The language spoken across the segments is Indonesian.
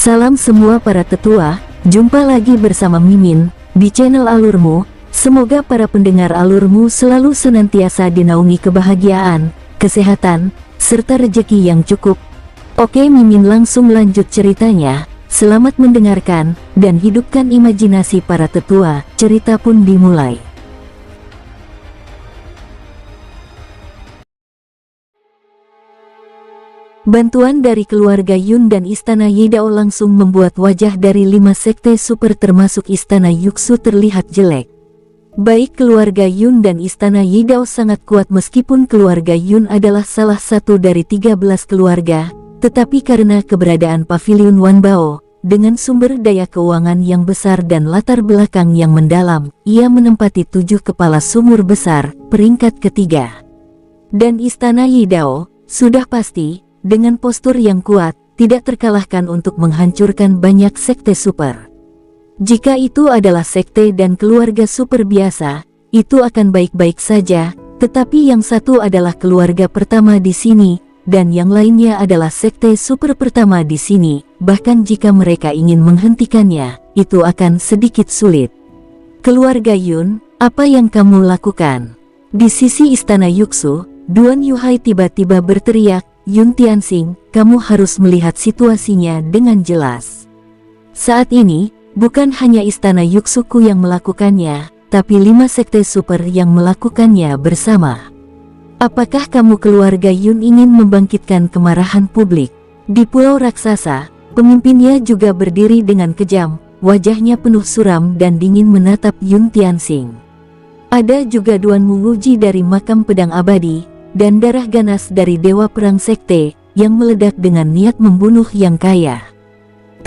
Salam semua para tetua, jumpa lagi bersama Mimin di channel Alurmu. Semoga para pendengar Alurmu selalu senantiasa dinaungi kebahagiaan, kesehatan, serta rezeki yang cukup. Oke, Mimin langsung lanjut ceritanya. Selamat mendengarkan dan hidupkan imajinasi para tetua. Cerita pun dimulai. Bantuan dari keluarga Yun dan Istana Yidao langsung membuat wajah dari 5 sekte super termasuk Istana Yuxu terlihat jelek. Baik keluarga Yun dan Istana Yidao sangat kuat meskipun keluarga Yun adalah salah satu dari 13 keluarga, tetapi karena keberadaan Pavilion Wanbao, dengan sumber daya keuangan yang besar dan latar belakang yang mendalam, ia menempati 7 kepala sumur besar, peringkat ketiga. Dan Istana Yidao, sudah pasti, dengan postur yang kuat, tidak terkalahkan untuk menghancurkan banyak sekte super. Jika itu adalah sekte dan keluarga super biasa, itu akan baik-baik saja, tetapi yang satu adalah keluarga pertama di sini, dan yang lainnya adalah sekte super pertama di sini, bahkan jika mereka ingin menghentikannya, itu akan sedikit sulit. Keluarga Yun, apa yang kamu lakukan? Di sisi Istana Yuxu, Duan Yuhai tiba-tiba berteriak, Yun Tianxing, kamu harus melihat situasinya dengan jelas. Saat ini, bukan hanya Istana Yuxuku yang melakukannya, tapi 5 sekte super yang melakukannya bersama. Apakah kamu keluarga Yun ingin membangkitkan kemarahan publik? Di Pulau Raksasa, pemimpinnya juga berdiri dengan kejam, wajahnya penuh suram dan dingin menatap Yun Tianxing. Ada juga Duan Wuji dari makam pedang abadi, dan darah ganas dari Dewa Perang Sekte, yang meledak dengan niat membunuh yang kaya.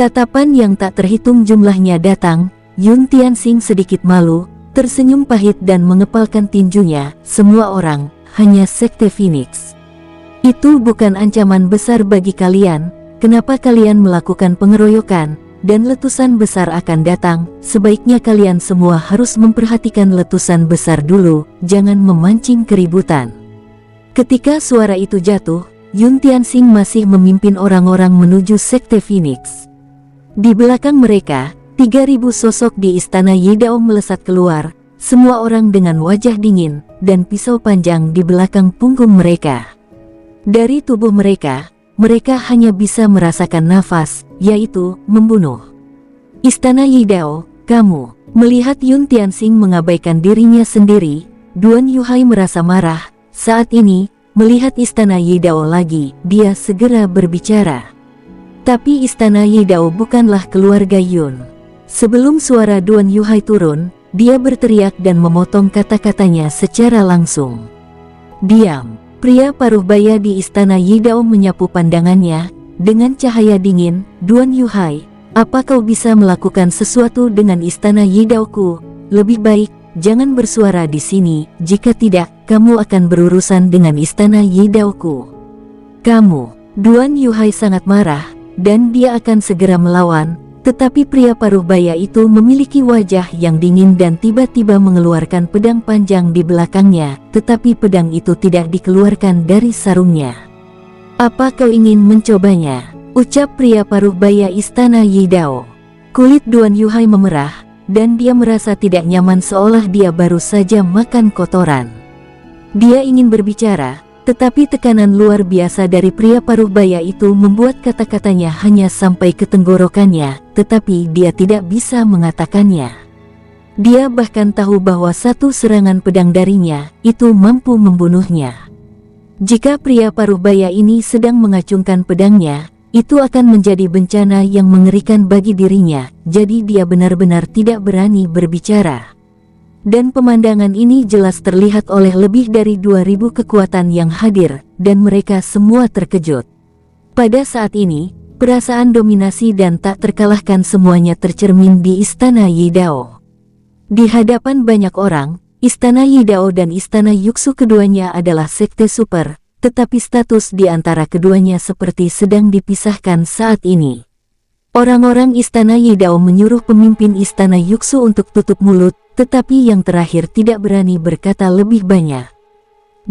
Tatapan yang tak terhitung jumlahnya datang, Yun Tianxing sedikit malu, tersenyum pahit dan mengepalkan tinjunya, semua orang, hanya Sekte Phoenix. Itu bukan ancaman besar bagi kalian, kenapa kalian melakukan pengeroyokan, dan letusan besar akan datang, sebaiknya kalian semua harus memperhatikan letusan besar dulu, jangan memancing keributan. Ketika suara itu jatuh, Yun Tianxing masih memimpin orang-orang menuju Sekte Phoenix. Di belakang mereka, 3.000 sosok di Istana Yidao melesat keluar, semua orang dengan wajah dingin, dan pisau panjang di belakang punggung mereka. Dari tubuh mereka, mereka hanya bisa merasakan nafas, yaitu, membunuh. Istana Yidao, kamu, melihat Yun Tianxing mengabaikan dirinya sendiri, Duan Yuhai merasa marah. Saat ini, melihat Istana Yidao lagi, dia segera berbicara. Tapi Istana Yidao bukanlah keluarga Yun. Sebelum suara Duan Yuhai turun, dia berteriak dan memotong kata-katanya secara langsung. Diam! Pria paruh baya di Istana Yidao menyapu pandangannya, dengan cahaya dingin, Duan Yuhai, apa kau bisa melakukan sesuatu dengan Istana Yidaoku? Lebih baik, jangan bersuara di sini, jika tidak, kamu akan berurusan dengan Istana Yidaoku. Kamu, Duan Yuhai sangat marah, dan dia akan segera melawan, tetapi pria paruh baya itu memiliki wajah yang dingin dan tiba-tiba mengeluarkan pedang panjang di belakangnya, tetapi pedang itu tidak dikeluarkan dari sarungnya. Apa kau ingin mencobanya? Ucap pria paruh baya Istana Yidao. Kulit Duan Yuhai memerah, dan dia merasa tidak nyaman seolah dia baru saja makan kotoran. Dia ingin berbicara, tetapi tekanan luar biasa dari pria paruh baya itu membuat kata-katanya hanya sampai ke tenggorokannya, tetapi dia tidak bisa mengatakannya. Dia bahkan tahu bahwa satu serangan pedang darinya, itu mampu membunuhnya. Jika pria paruh baya ini sedang mengacungkan pedangnya, itu akan menjadi bencana yang mengerikan bagi dirinya, jadi dia benar-benar tidak berani berbicara. Dan pemandangan ini jelas terlihat oleh lebih dari 2.000 kekuatan yang hadir, dan mereka semua terkejut. Pada saat ini, perasaan dominasi dan tak terkalahkan semuanya tercermin di Istana Yidao. Di hadapan banyak orang, Istana Yidao dan Istana Yuxu keduanya adalah sekte super, tetapi status di antara keduanya seperti sedang dipisahkan saat ini. Orang-orang Istana Yidao menyuruh pemimpin Istana Yuxu untuk tutup mulut, tetapi yang terakhir tidak berani berkata lebih banyak.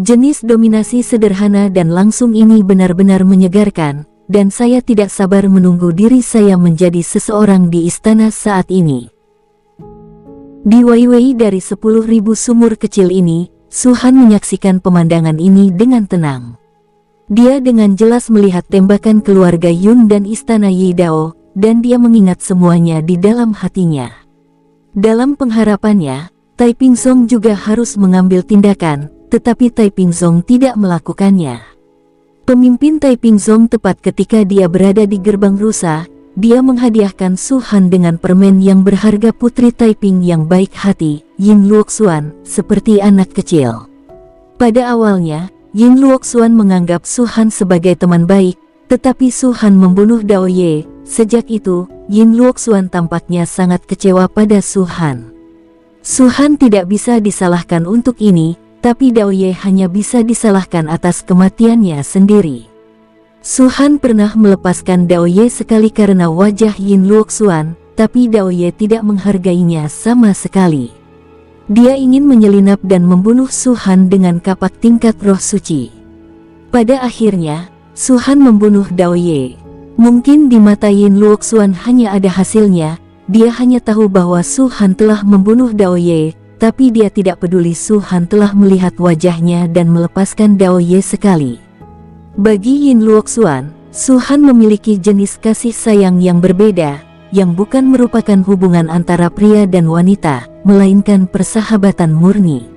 Jenis dominasi sederhana dan langsung ini benar-benar menyegarkan, dan saya tidak sabar menunggu diri saya menjadi seseorang di istana saat ini. Di Weiwei dari 10.000 sumur kecil ini, Su Han menyaksikan pemandangan ini dengan tenang. Dia dengan jelas melihat tembakan keluarga Yun dan istana Yidao, dan dia mengingat semuanya di dalam hatinya. Dalam pengharapannya, Taiping Song juga harus mengambil tindakan, tetapi Taiping Song tidak melakukannya. Pemimpin Taiping Song tepat ketika dia berada di gerbang rusa, dia menghadiahkan Su Han dengan permen yang berharga putri Taiping yang baik hati, Yin Luoxuan, seperti anak kecil. Pada awalnya, Yin Luoxuan menganggap Su Han sebagai teman baik, tetapi Su Han membunuh Dao Ye. Sejak itu, Yin Luoxuan tampaknya sangat kecewa pada Su Han. Su Han tidak bisa disalahkan untuk ini, tapi Dao Ye hanya bisa disalahkan atas kematiannya sendiri. Su Han pernah melepaskan Dao Ye sekali karena wajah Yin Luoxuan, tapi Dao Ye tidak menghargainya sama sekali. Dia ingin menyelinap dan membunuh Su Han dengan kapak tingkat roh suci. Pada akhirnya, Su Han membunuh Dao Ye. Mungkin di mata Yin Luoxuan hanya ada hasilnya, dia hanya tahu bahwa Su Han telah membunuh Dao Ye, tapi dia tidak peduli Su Han telah melihat wajahnya dan melepaskan Dao Ye sekali. Bagi Yin Luoxuan, Su Han memiliki jenis kasih sayang yang berbeda, yang bukan merupakan hubungan antara pria dan wanita, melainkan persahabatan murni.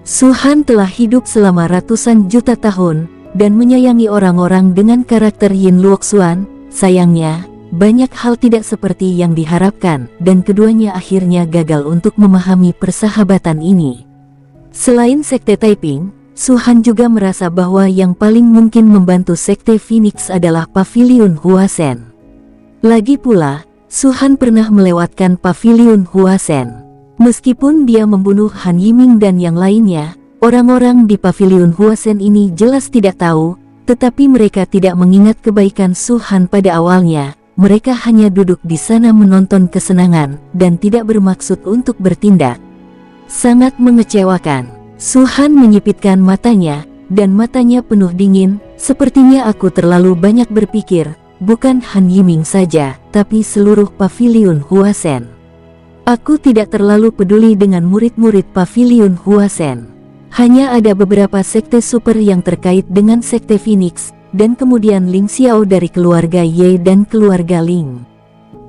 Su Han telah hidup selama ratusan juta tahun, dan menyayangi orang-orang dengan karakter Yin Luoxuan. Sayangnya, banyak hal tidak seperti yang diharapkan, dan keduanya akhirnya gagal untuk memahami persahabatan ini. Selain Sekte Taiping, Su Han juga merasa bahwa yang paling mungkin membantu Sekte Phoenix adalah Paviliun Huasen. Lagi pula, Su Han pernah melewatkan Paviliun Huasen. Meskipun dia membunuh Han Yiming dan yang lainnya, orang-orang di Paviliun Huasen ini jelas tidak tahu, tetapi mereka tidak mengingat kebaikan Su Han pada awalnya. Mereka hanya duduk di sana menonton kesenangan, dan tidak bermaksud untuk bertindak. Sangat mengecewakan. Su Han menyipitkan matanya, dan matanya penuh dingin. Sepertinya aku terlalu banyak berpikir, bukan Han Yiming saja, tapi seluruh Paviliun Huasen. Aku tidak terlalu peduli dengan murid-murid Paviliun Huasen. Hanya ada beberapa sekte super yang terkait dengan Sekte Phoenix, dan kemudian Ling Xiao dari keluarga Ye dan keluarga Ling.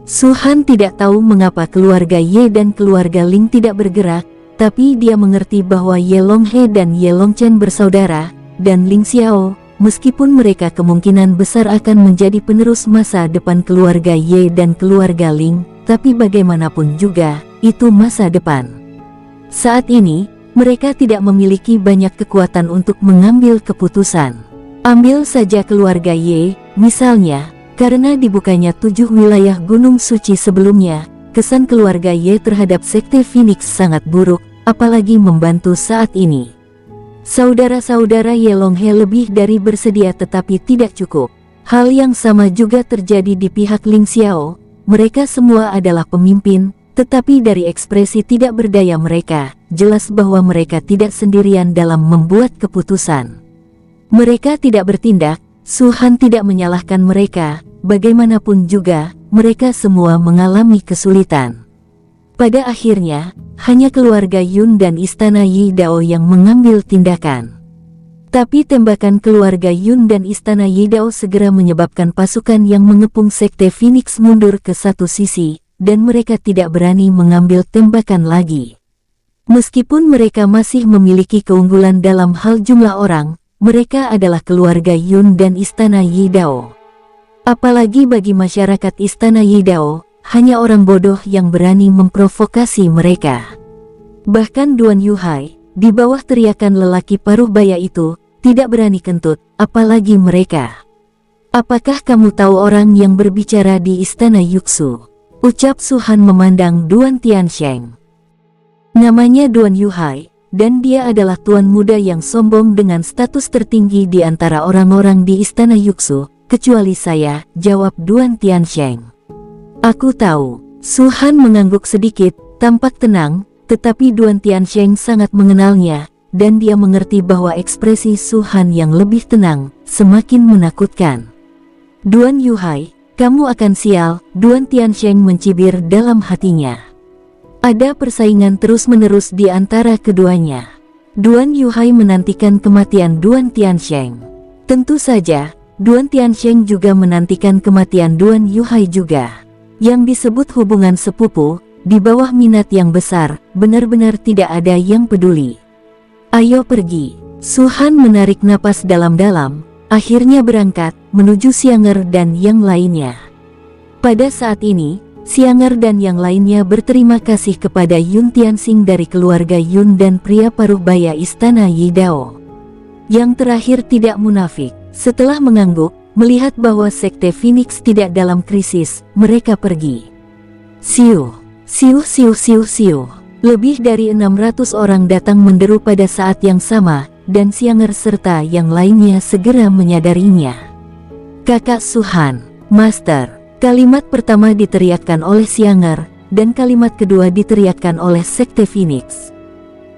Su Han tidak tahu mengapa keluarga Ye dan keluarga Ling tidak bergerak, tapi dia mengerti bahwa Ye Longhe dan Ye Longchen bersaudara, dan Ling Xiao, meskipun mereka kemungkinan besar akan menjadi penerus masa depan keluarga Ye dan keluarga Ling, tapi bagaimanapun juga, itu masa depan. Saat ini, mereka tidak memiliki banyak kekuatan untuk mengambil keputusan. Ambil saja keluarga Ye, misalnya, karena dibukanya 7 wilayah gunung suci sebelumnya, kesan keluarga Ye terhadap Sekte Phoenix sangat buruk, apalagi membantu saat ini. Saudara-saudara Ye Longhe lebih dari bersedia tetapi tidak cukup. Hal yang sama juga terjadi di pihak Ling Xiao, mereka semua adalah pemimpin, tetapi dari ekspresi tidak berdaya mereka, jelas bahwa mereka tidak sendirian dalam membuat keputusan. Mereka tidak bertindak, Su Han tidak menyalahkan mereka, bagaimanapun juga, mereka semua mengalami kesulitan. Pada akhirnya, hanya keluarga Yun dan istana Yidao yang mengambil tindakan. Tapi tembakan keluarga Yun dan istana Yidao segera menyebabkan pasukan yang mengepung Sekte Phoenix mundur ke satu sisi, dan mereka tidak berani mengambil tembakan lagi. Meskipun mereka masih memiliki keunggulan dalam hal jumlah orang, mereka adalah keluarga Yun dan istana Yidao. Apalagi bagi masyarakat istana Yidao, hanya orang bodoh yang berani memprovokasi mereka. Bahkan Duan Yuhai, di bawah teriakan lelaki paruh baya itu, tidak berani kentut, apalagi mereka. Apakah kamu tahu orang yang berbicara di istana Yuxu? Ucap Su Han memandang Duan Tiansheng. Namanya Duan Yuhai, dan dia adalah tuan muda yang sombong dengan status tertinggi di antara orang-orang di istana Yuxu, kecuali saya, jawab Duan Tiansheng. Aku tahu. Su Han mengangguk sedikit, tampak tenang, tetapi Duan Tiansheng sangat mengenalnya, dan dia mengerti bahwa ekspresi Su Han yang lebih tenang, semakin menakutkan. Duan Yuhai, kamu akan sial, Duan Tiansheng mencibir dalam hatinya. Ada persaingan terus-menerus di antara keduanya. Duan Yuhai menantikan kematian Duan Tiansheng. Tentu saja, Duan Tiansheng juga menantikan kematian Duan Yuhai juga. Yang disebut hubungan sepupu, di bawah minat yang besar, benar-benar tidak ada yang peduli. Ayo pergi. Su Han menarik napas dalam-dalam, akhirnya berangkat, menuju Xianger dan yang lainnya. Pada saat ini, Xianger dan yang lainnya berterima kasih kepada Yun Tianxing dari keluarga Yun dan pria paruh baya istana Yidao. Yang terakhir tidak munafik, setelah mengangguk, melihat bahwa Sekte Phoenix tidak dalam krisis, mereka pergi. Siu, siu, siu, siu, siu. Lebih dari 600 orang datang menderu pada saat yang sama, dan Xianger serta yang lainnya segera menyadarinya. Kakak Su Han, Master. Kalimat pertama diteriakkan oleh Xianger, dan kalimat kedua diteriakkan oleh Sekte Phoenix.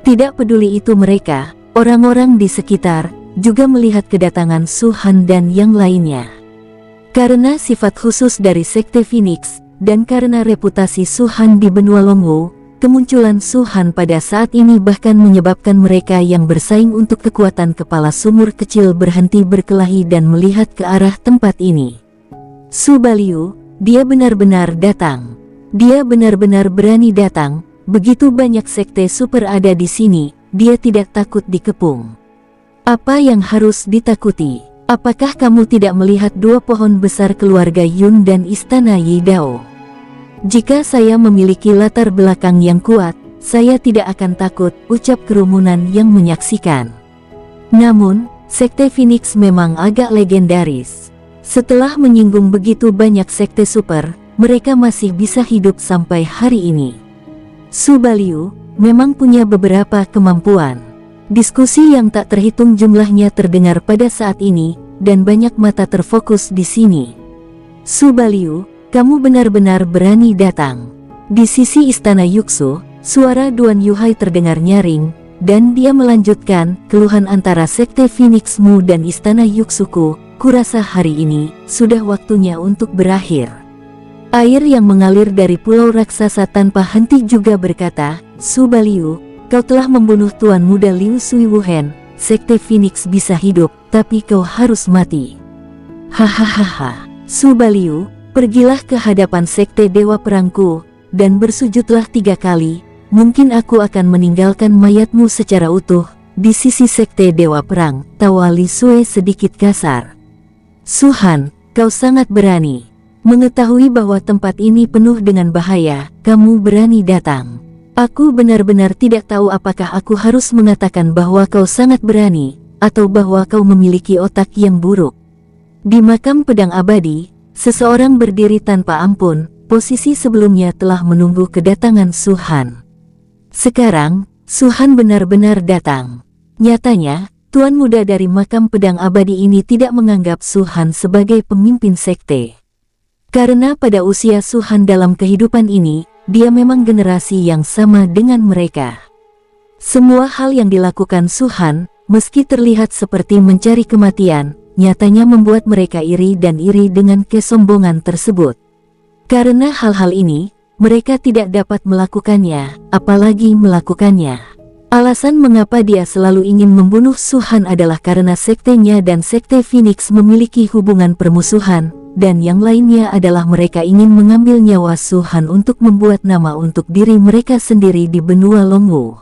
Tidak peduli itu mereka, orang-orang di sekitar, juga melihat kedatangan Su Han dan yang lainnya. Karena sifat khusus dari Sekte Phoenix, dan karena reputasi Su Han di benua Longwu, kemunculan Su Han pada saat ini bahkan menyebabkan mereka yang bersaing untuk kekuatan kepala sumur kecil berhenti berkelahi dan melihat ke arah tempat ini. Su Baliu, dia benar-benar datang. Dia benar-benar berani datang. Begitu banyak sekte super ada di sini, dia tidak takut dikepung. Apa yang harus ditakuti? Apakah kamu tidak melihat dua pohon besar keluarga Yun dan istana Yidao? Jika saya memiliki latar belakang yang kuat, saya tidak akan takut, ucap kerumunan yang menyaksikan. Namun, Sekte Phoenix memang agak legendaris. Setelah menyinggung begitu banyak sekte super, mereka masih bisa hidup sampai hari ini. Su Baliu memang punya beberapa kemampuan. Diskusi yang tak terhitung jumlahnya terdengar pada saat ini, dan banyak mata terfokus di sini. Su Baliu, kamu benar-benar berani datang. Di sisi istana Yuxu, suara Duan Yuhai terdengar nyaring, dan dia melanjutkan, keluhan antara Sekte Phoenixmu dan istana Yuxuku, kurasa hari ini, sudah waktunya untuk berakhir. Air yang mengalir dari pulau raksasa tanpa henti juga berkata, Su Baliu, kau telah membunuh Tuan Muda Liu Sui Wuhen, Sekte Phoenix bisa hidup, tapi kau harus mati. Hahaha, Su Baliu, pergilah ke hadapan Sekte Dewa Perangku, dan bersujudlah 3 kali, mungkin aku akan meninggalkan mayatmu secara utuh, di sisi Sekte Dewa Perang, tawa Li Sui sedikit kasar. Su Han, kau sangat berani. Mengetahui bahwa tempat ini penuh dengan bahaya, kamu berani datang. Aku benar-benar tidak tahu apakah aku harus mengatakan bahwa kau sangat berani, atau bahwa kau memiliki otak yang buruk. Di makam pedang abadi, seseorang berdiri tanpa ampun, posisi sebelumnya telah menunggu kedatangan Su Han. Sekarang, Su Han benar-benar datang. Nyatanya, Tuan Muda dari makam pedang abadi ini tidak menganggap Su Han sebagai pemimpin sekte. Karena pada usia Su Han dalam kehidupan ini, dia memang generasi yang sama dengan mereka. Semua hal yang dilakukan Su Han, meski terlihat seperti mencari kematian, nyatanya membuat mereka iri dan iri dengan kesombongan tersebut. Karena hal-hal ini, mereka tidak dapat melakukannya, apalagi melakukannya. Alasan mengapa dia selalu ingin membunuh Su Han adalah karena sektenya dan Sekte Phoenix memiliki hubungan permusuhan, dan yang lainnya adalah mereka ingin mengambil nyawa Su Han untuk membuat nama untuk diri mereka sendiri di benua Longwu.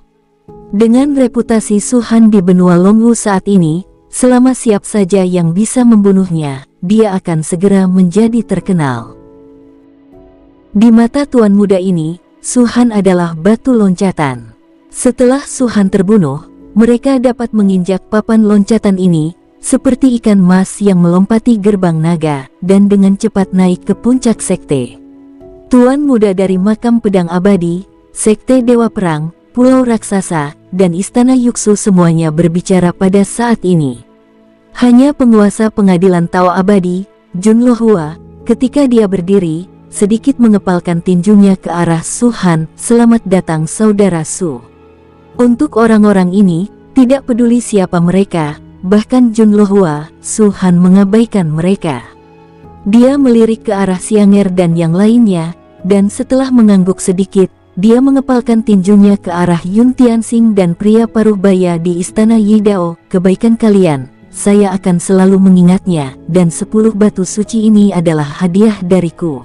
Dengan reputasi Su Han di benua Longwu saat ini, selama siap saja yang bisa membunuhnya, dia akan segera menjadi terkenal. Di mata Tuan Muda ini, Su Han adalah batu loncatan. Setelah Su Han terbunuh, mereka dapat menginjak papan loncatan ini, seperti ikan mas yang melompati gerbang naga, dan dengan cepat naik ke puncak sekte. Tuan Muda dari makam pedang abadi, Sekte Dewa Perang, Pulau Raksasa, dan Istana Yuxu semuanya berbicara pada saat ini. Hanya penguasa pengadilan Tao Abadi, Jun Lohua, ketika dia berdiri, sedikit mengepalkan tinjunya ke arah Su Han, selamat datang saudara Su. Untuk orang-orang ini, tidak peduli siapa mereka, bahkan Jun Lohua, Su Han mengabaikan mereka. Dia melirik ke arah Xiang'er dan yang lainnya, dan setelah mengangguk sedikit, dia mengepalkan tinjunya ke arah Yun Tianxing dan pria paruh baya di istana Yidao. Kebaikan kalian, saya akan selalu mengingatnya, dan 10 batu suci ini adalah hadiah dariku.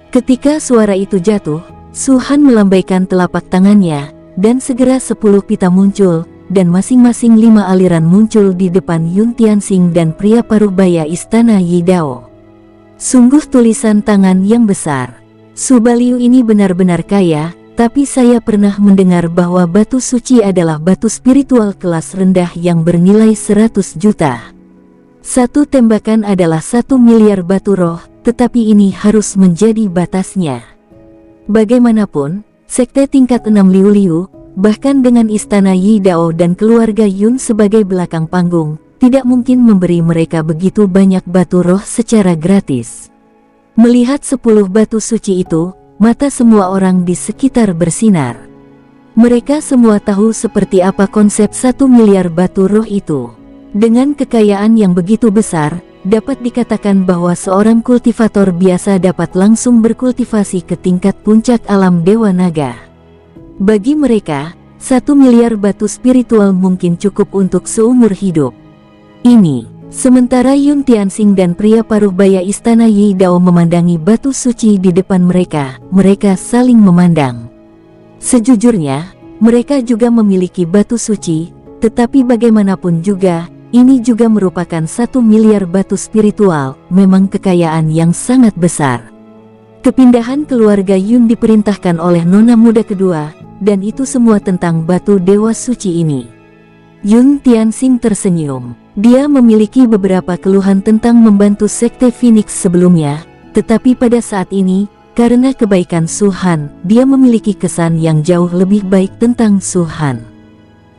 Ketika suara itu jatuh, Su Han melambaikan telapak tangannya, dan segera 10 pita muncul, dan masing-masing 5 aliran muncul di depan Yun Tianxing dan pria paruh baya istana Yidao. Sungguh tulisan tangan yang besar. Su Baliu ini benar-benar kaya, tapi saya pernah mendengar bahwa batu suci adalah batu spiritual kelas rendah yang bernilai 100 juta. Satu tembakan adalah 1 miliar batu roh, tetapi ini harus menjadi batasnya. Bagaimanapun, sekte tingkat 6 Liu Liu, bahkan dengan istana Yidao dan keluarga Yun sebagai belakang panggung, tidak mungkin memberi mereka begitu banyak batu roh secara gratis. Melihat 10 batu suci itu, mata semua orang di sekitar bersinar. Mereka semua tahu seperti apa konsep 1 miliar batu roh itu. Dengan kekayaan yang begitu besar, dapat dikatakan bahwa seorang kultivator biasa dapat langsung berkultivasi ke tingkat puncak alam Dewa Naga. Bagi mereka, 1 miliar batu spiritual mungkin cukup untuk seumur hidup. Sementara Yun Tianxing dan pria paruh baya istana Yidao memandangi batu suci di depan mereka, mereka saling memandang. Sejujurnya, mereka juga memiliki batu suci, tetapi bagaimanapun juga, ini juga merupakan 1 miliar batu spiritual, memang kekayaan yang sangat besar. Kepindahan keluarga Yun diperintahkan oleh nona muda kedua, dan itu semua tentang batu dewa suci ini. Yun Tianxing tersenyum. Dia memiliki beberapa keluhan tentang membantu sekte Phoenix sebelumnya, tetapi pada saat ini, karena kebaikan Su Han, dia memiliki kesan yang jauh lebih baik tentang Su Han.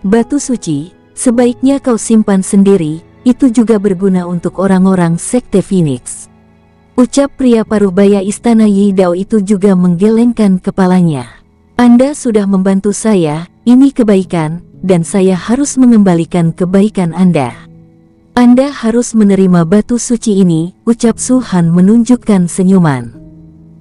Batu suci, sebaiknya kau simpan sendiri, itu juga berguna untuk orang-orang sekte Phoenix. Ucap pria paruh baya istana Yidao itu juga menggelengkan kepalanya. Anda sudah membantu saya, ini kebaikan, dan saya harus mengembalikan kebaikan Anda. Anda harus menerima batu suci ini, ucap Su Han menunjukkan senyuman.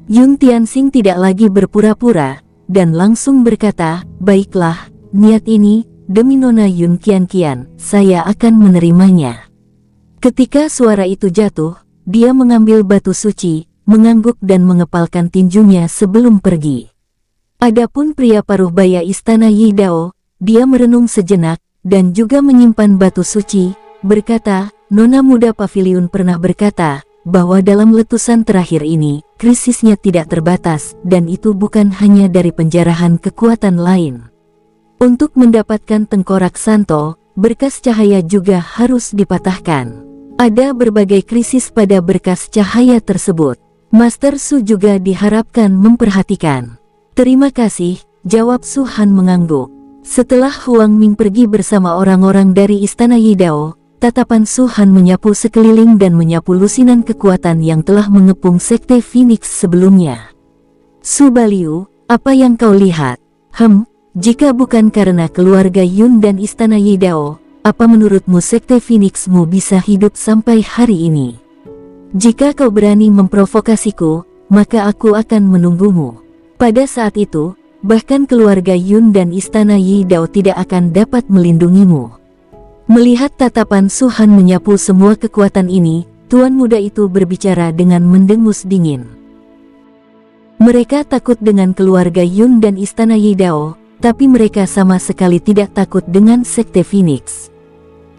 Yun Tianxing tidak lagi berpura-pura, dan langsung berkata, baiklah, niat ini, demi Nona Yun Qianqian, saya akan menerimanya. Ketika suara itu jatuh, dia mengambil batu suci, mengangguk dan mengepalkan tinjunya sebelum pergi. Adapun pria paruh baya istana Yidao, dia merenung sejenak, dan juga menyimpan batu suci, berkata, Nona muda pavilion pernah berkata, bahwa dalam letusan terakhir ini, krisisnya tidak terbatas, dan itu bukan hanya dari penjarahan kekuatan lain. Untuk mendapatkan tengkorak Santo, berkas cahaya juga harus dipatahkan. Ada berbagai krisis pada berkas cahaya tersebut. Master Su juga diharapkan memperhatikan. Terima kasih, jawab Su Han mengangguk. Setelah Huang Ming pergi bersama orang-orang dari istana Yidao, tatapan Su Han menyapu sekeliling dan menyapu lusinan kekuatan yang telah mengepung sekte Phoenix sebelumnya. Su Baliu, apa yang kau lihat? Jika bukan karena keluarga Yun dan istana Yidao, apa menurutmu sekte Phoenixmu bisa hidup sampai hari ini? Jika kau berani memprovokasiku, maka aku akan menunggumu. Pada saat itu, bahkan keluarga Yun dan istana Yidao tidak akan dapat melindungimu. Melihat tatapan Su Han menyapu semua kekuatan ini, tuan muda itu berbicara dengan mendengus dingin. Mereka takut dengan keluarga Yun dan istana Yidao, tapi mereka sama sekali tidak takut dengan sekte Phoenix.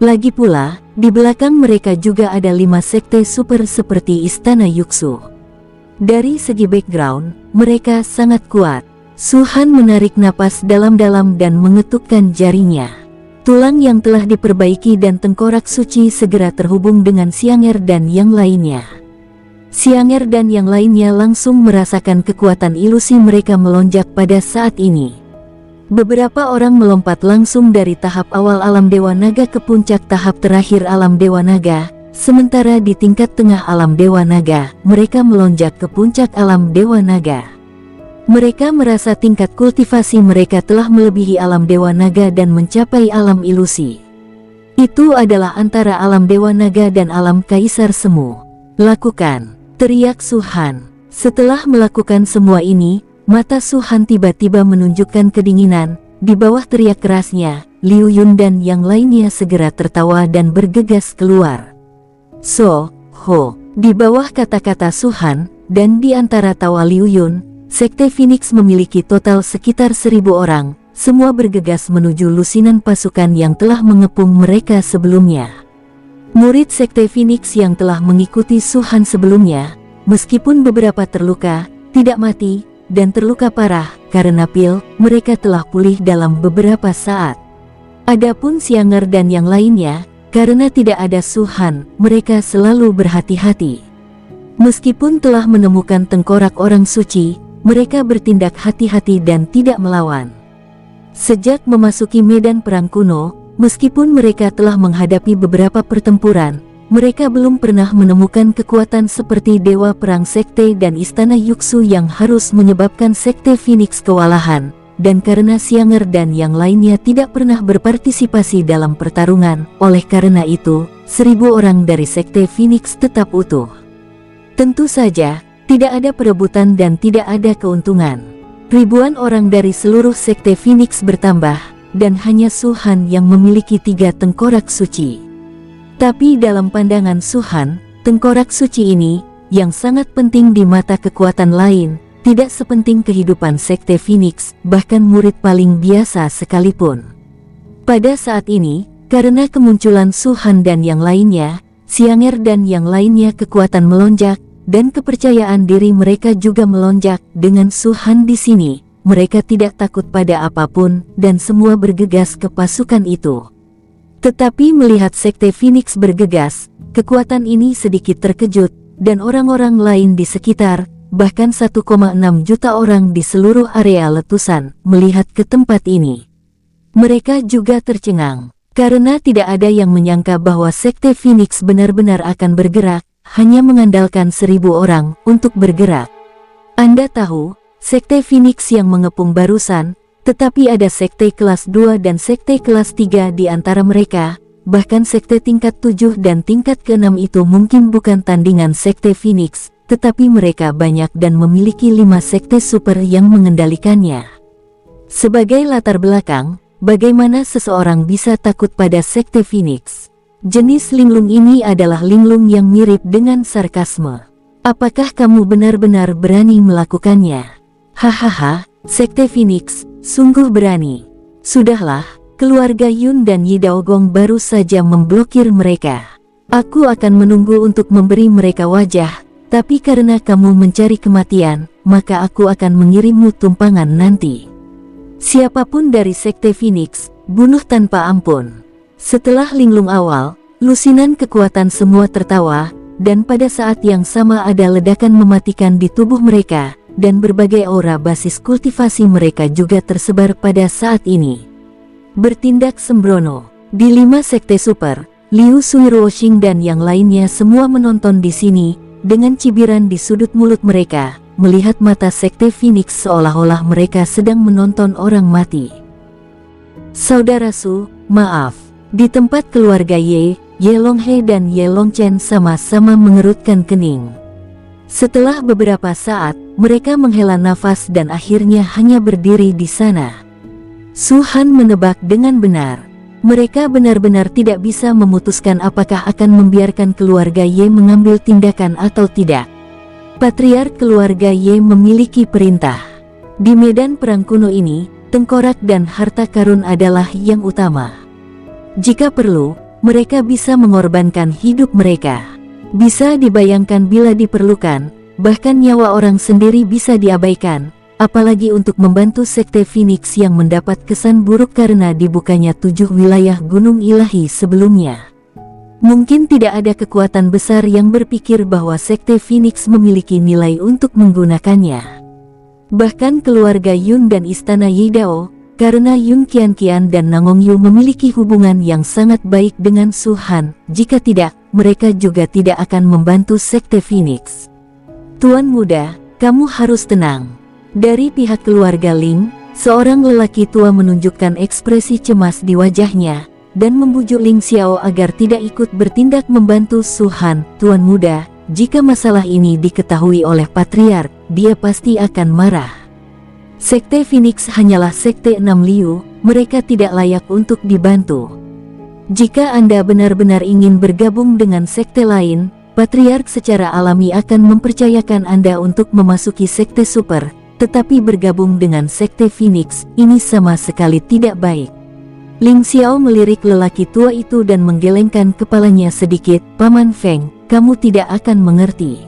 Lagi pula, di belakang mereka juga ada 5 sekte super seperti istana Yuxu. Dari segi background, mereka sangat kuat. Su Han menarik napas dalam-dalam dan mengetukkan jarinya. Tulang yang telah diperbaiki dan tengkorak suci segera terhubung dengan Xiang'er dan yang lainnya. Xiang'er dan yang lainnya langsung merasakan kekuatan ilusi mereka melonjak pada saat ini. Beberapa orang melompat langsung dari tahap awal alam Dewa Naga ke puncak tahap terakhir alam Dewa Naga, sementara di tingkat tengah alam Dewa Naga, mereka melonjak ke puncak alam Dewa Naga. Mereka merasa tingkat kultivasi mereka telah melebihi alam Dewa Naga dan mencapai alam ilusi. Itu adalah antara alam Dewa Naga dan alam Kaisar Semu. Lakukan. teriak Su Han. Setelah melakukan semua ini, mata Su Han tiba-tiba menunjukkan kedinginan. Di bawah teriak kerasnya, Liu Yun dan yang lainnya segera tertawa dan bergegas keluar. So, Ho, di bawah kata-kata Su Han, dan di antara tawa Liu Yun, Sekte Phoenix memiliki total sekitar 1000 orang, semua bergegas menuju lusinan pasukan yang telah mengepung mereka sebelumnya. Murid Sekte Phoenix yang telah mengikuti Su Han sebelumnya, meskipun beberapa terluka, tidak mati, dan terluka parah, karena pil, mereka telah pulih dalam beberapa saat. Adapun Xianger dan yang lainnya, karena tidak ada Su Han, mereka selalu berhati-hati. Meskipun telah menemukan tengkorak orang suci, mereka bertindak hati-hati dan tidak melawan. Sejak memasuki medan perang kuno, meskipun mereka telah menghadapi beberapa pertempuran, mereka belum pernah menemukan kekuatan seperti Dewa Perang Sekte dan Istana Yuxu yang harus menyebabkan Sekte Phoenix kewalahan, dan karena Xianger dan yang lainnya tidak pernah berpartisipasi dalam pertarungan, oleh karena itu, 1000 orang dari Sekte Phoenix tetap utuh. Tentu saja, tidak ada perebutan dan tidak ada keuntungan. Ribuan orang dari seluruh Sekte Phoenix bertambah, dan hanya Su Han yang memiliki 3 tengkorak suci. Tapi dalam pandangan Su Han, tengkorak suci ini, yang sangat penting di mata kekuatan lain, tidak sepenting kehidupan Sekte Phoenix, bahkan murid paling biasa sekalipun. Pada saat ini, karena kemunculan Su Han dan yang lainnya, Xianger dan yang lainnya kekuatan melonjak, dan kepercayaan diri mereka juga melonjak. Dengan Su Han di sini, mereka tidak takut pada apapun, dan semua bergegas ke pasukan itu. Tetapi melihat Sekte Phoenix bergegas, kekuatan ini sedikit terkejut, dan orang-orang lain di sekitar, bahkan 1,6 juta orang di seluruh area letusan, melihat ke tempat ini. Mereka juga tercengang, karena tidak ada yang menyangka bahwa Sekte Phoenix benar-benar akan bergerak, hanya mengandalkan 1000 orang untuk bergerak. Anda tahu, Sekte Phoenix yang mengepung barusan, tetapi ada sekte kelas 2 dan sekte kelas 3 di antara mereka, bahkan sekte tingkat 7 dan tingkat ke-6 itu mungkin bukan tandingan Sekte Phoenix, tetapi mereka banyak dan memiliki 5 sekte super yang mengendalikannya. Sebagai latar belakang, bagaimana seseorang bisa takut pada Sekte Phoenix? Jenis linglung ini adalah linglung yang mirip dengan sarkasme. Apakah kamu benar-benar berani melakukannya? Hahaha, Sekte Phoenix, sungguh berani. Sudahlah, keluarga Yun dan Yi Daogong baru saja memblokir mereka. Aku akan menunggu untuk memberi mereka wajah, tapi karena kamu mencari kematian, maka aku akan mengirimmu tumpangan nanti. Siapapun dari Sekte Phoenix, bunuh tanpa ampun. Setelah linglung awal, lusinan kekuatan semua tertawa, dan pada saat yang sama ada ledakan mematikan di tubuh mereka, dan berbagai aura basis kultivasi mereka juga tersebar pada saat ini. Bertindak sembrono. Di 5 sekte super, Liu Suiruoxing dan yang lainnya semua menonton di sini, dengan cibiran di sudut mulut mereka, melihat mata Sekte Phoenix seolah-olah mereka sedang menonton orang mati. Saudara Su, maaf. Di tempat keluarga Ye Longhe dan Ye Longchen sama-sama mengerutkan kening. Setelah beberapa saat, mereka menghela nafas dan akhirnya hanya berdiri di sana. Su Han menebak dengan benar. Mereka benar-benar tidak bisa memutuskan apakah akan membiarkan keluarga Ye mengambil tindakan atau tidak. Patriark keluarga Ye memiliki perintah. Di medan perang kuno ini, tengkorak dan harta karun adalah yang utama. Jika perlu, mereka bisa mengorbankan hidup mereka. Bisa dibayangkan bila diperlukan, bahkan nyawa orang sendiri bisa diabaikan, apalagi untuk membantu Sekte Phoenix yang mendapat kesan buruk karena dibukanya 7 wilayah gunung ilahi sebelumnya. Mungkin tidak ada kekuatan besar yang berpikir bahwa Sekte Phoenix memiliki nilai untuk menggunakannya. Bahkan keluarga Yun dan Istana Yidao, karena Yun Qianqian dan Nangongyu memiliki hubungan yang sangat baik dengan Su Han, jika tidak, mereka juga tidak akan membantu Sekte Phoenix. Tuan muda, kamu harus tenang. Dari pihak keluarga Ling, seorang lelaki tua menunjukkan ekspresi cemas di wajahnya, dan membujuk Ling Xiao agar tidak ikut bertindak membantu Su Han. Tuan muda, jika masalah ini diketahui oleh Patriark, dia pasti akan marah. Sekte Phoenix hanyalah sekte 6 Liu, mereka tidak layak untuk dibantu. Jika Anda benar-benar ingin bergabung dengan sekte lain, Patriark secara alami akan mempercayakan Anda untuk memasuki sekte super, tetapi bergabung dengan sekte Phoenix, ini sama sekali tidak baik. Ling Xiao melirik lelaki tua itu dan menggelengkan kepalanya sedikit. Paman Feng, kamu tidak akan mengerti.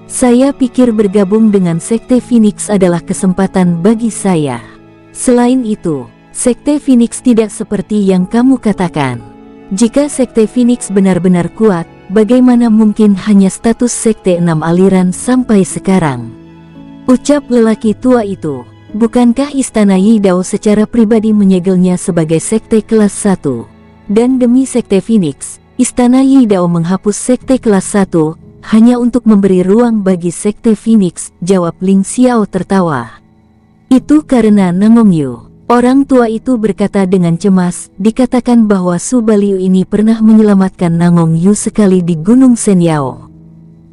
Saya pikir bergabung dengan sekte Phoenix adalah kesempatan bagi saya. Selain itu, sekte Phoenix tidak seperti yang kamu katakan. Jika sekte Phoenix benar-benar kuat, bagaimana mungkin hanya status sekte 6 aliran sampai sekarang? Ucap lelaki tua itu. Bukankah Istana Yidao secara pribadi menyegelnya sebagai sekte kelas 1? Dan demi sekte Phoenix, Istana Yidao menghapus sekte kelas 1, hanya untuk memberi ruang bagi sekte Phoenix, jawab Ling Xiao tertawa. Itu karena Nangong Yu. Orang tua itu berkata dengan cemas, dikatakan bahwa Su Baliu ini pernah menyelamatkan Nangong Yu sekali di Gunung Shenyao.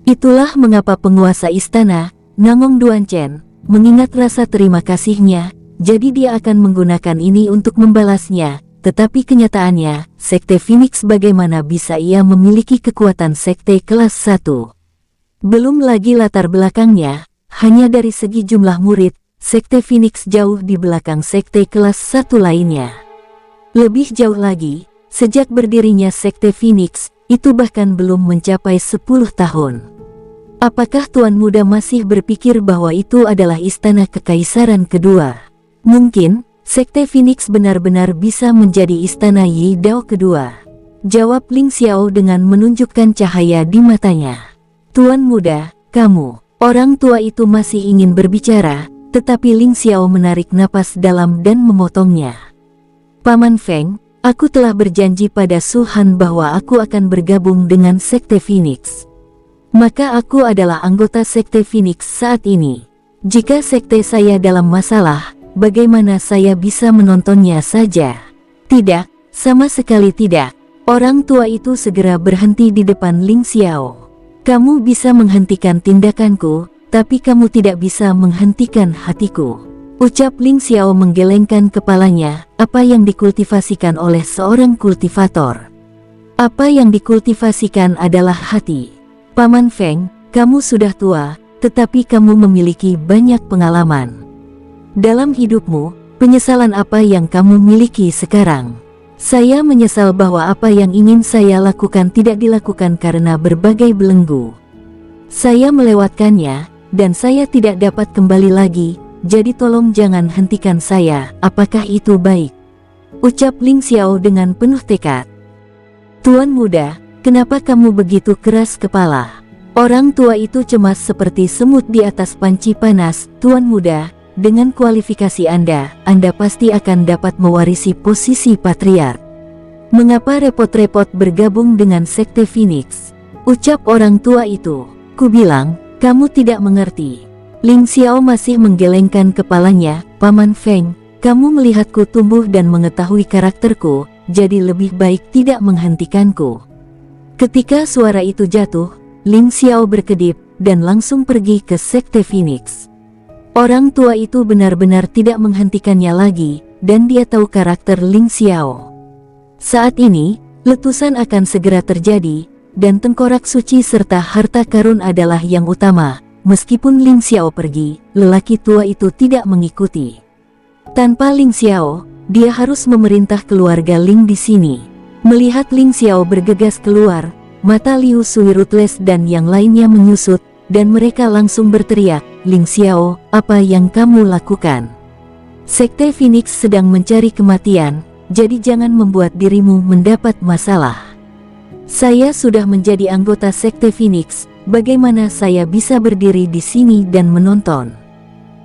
Itulah mengapa penguasa istana, Nangong Duanchen, mengingat rasa terima kasihnya, jadi dia akan menggunakan ini untuk membalasnya. Tetapi kenyataannya, sekte Phoenix bagaimana bisa ia memiliki kekuatan sekte kelas 1? Belum lagi latar belakangnya, hanya dari segi jumlah murid, sekte Phoenix jauh di belakang sekte kelas 1 lainnya. Lebih jauh lagi, sejak berdirinya sekte Phoenix, itu bahkan belum mencapai 10 tahun. Apakah Tuan Muda masih berpikir bahwa itu adalah istana kekaisaran kedua? Mungkin, sekte Phoenix benar-benar bisa menjadi istana Yidao kedua. Jawab Ling Xiao dengan menunjukkan cahaya di matanya. Tuan Muda, kamu, orang tua itu masih ingin berbicara, tetapi Ling Xiao menarik napas dalam dan memotongnya. Paman Feng, aku telah berjanji pada Su Han bahwa aku akan bergabung dengan sekte Phoenix. Maka aku adalah anggota sekte Phoenix saat ini. Jika sekte saya dalam masalah, bagaimana saya bisa menontonnya saja? Tidak, sama sekali tidak. Orang tua itu segera berhenti di depan Ling Xiao. Kamu bisa menghentikan tindakanku, tapi kamu tidak bisa menghentikan hatiku. Ucap Ling Xiao menggelengkan kepalanya. Apa yang dikultivasikan oleh seorang kultivator? Apa yang dikultivasikan adalah hati. Paman Feng, kamu sudah tua, tetapi kamu memiliki banyak pengalaman. Dalam hidupmu, penyesalan apa yang kamu miliki sekarang? Saya menyesal bahwa apa yang ingin saya lakukan tidak dilakukan karena berbagai belenggu. Saya melewatkannya, dan saya tidak dapat kembali lagi, jadi tolong jangan hentikan saya, apakah itu baik? Ucap Ling Xiao dengan penuh tekad. Tuan Muda, kenapa kamu begitu keras kepala? Orang tua itu cemas seperti semut di atas panci panas. Tuan Muda, dengan kualifikasi Anda pasti akan dapat mewarisi posisi patriark. Mengapa repot-repot bergabung dengan sekte Phoenix? Ucap orang tua itu. Kubilang, kamu tidak mengerti. Ling Xiao masih menggelengkan kepalanya. Paman Feng, kamu melihatku tumbuh dan mengetahui karakterku, jadi lebih baik tidak menghentikanku. Ketika suara itu jatuh, Ling Xiao berkedip dan langsung pergi ke sekte Phoenix. Orang tua itu benar-benar tidak menghentikannya lagi, dan dia tahu karakter Ling Xiao. Saat ini, letusan akan segera terjadi, dan tengkorak suci serta harta karun adalah yang utama. Meskipun Ling Xiao pergi, lelaki tua itu tidak mengikuti. Tanpa Ling Xiao, dia harus memerintah keluarga Ling di sini. Melihat Ling Xiao bergegas keluar, mata Liu Sui Ruthless dan yang lainnya menyusut, dan mereka langsung berteriak, Ling Xiao, apa yang kamu lakukan? Sekte Phoenix sedang mencari kematian, jadi jangan membuat dirimu mendapat masalah. Saya sudah menjadi anggota sekte Phoenix, bagaimana saya bisa berdiri di sini dan menonton?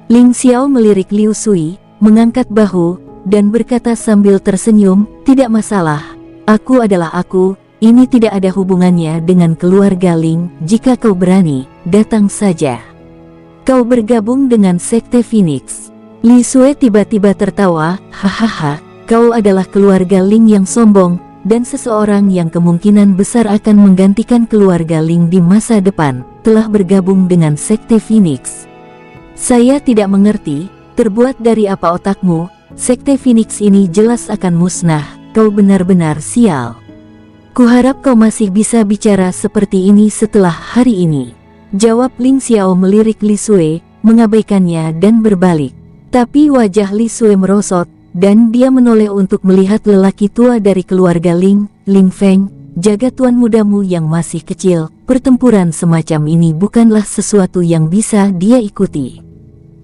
Ling Xiao melirik Liu Sui, mengangkat bahu, dan berkata sambil tersenyum, tidak masalah, aku adalah aku, ini tidak ada hubungannya dengan keluarga Ling, jika kau berani, datang saja. Kau bergabung dengan sekte Phoenix. Li Sui tiba-tiba tertawa, hahaha, kau adalah keluarga Ling yang sombong, dan seseorang yang kemungkinan besar akan menggantikan keluarga Ling di masa depan, telah bergabung dengan Sekte Phoenix. Saya tidak mengerti, terbuat dari apa otakmu? Sekte Phoenix ini jelas akan musnah, kau benar-benar sial. Kuharap kau masih bisa bicara seperti ini setelah hari ini. Jawab Ling Xiao melirik Li Sui, mengabaikannya dan berbalik. Tapi wajah Li Sui merosot, dan dia menoleh untuk melihat lelaki tua dari keluarga Ling, Ling Feng. Jaga tuan mudamu yang masih kecil, pertempuran semacam ini bukanlah sesuatu yang bisa dia ikuti.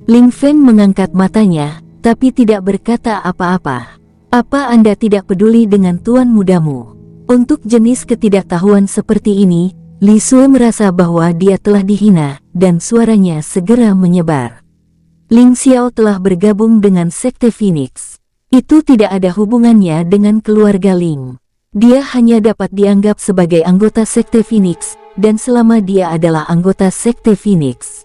Ling Feng mengangkat matanya, tapi tidak berkata apa-apa. Apa Anda tidak peduli dengan tuan mudamu? Untuk jenis ketidaktahuan seperti ini, Li Sui merasa bahwa dia telah dihina, dan suaranya segera menyebar. Ling Xiao telah bergabung dengan Sekte Phoenix. Itu tidak ada hubungannya dengan keluarga Ling. Dia hanya dapat dianggap sebagai anggota Sekte Phoenix, dan selama dia adalah anggota Sekte Phoenix,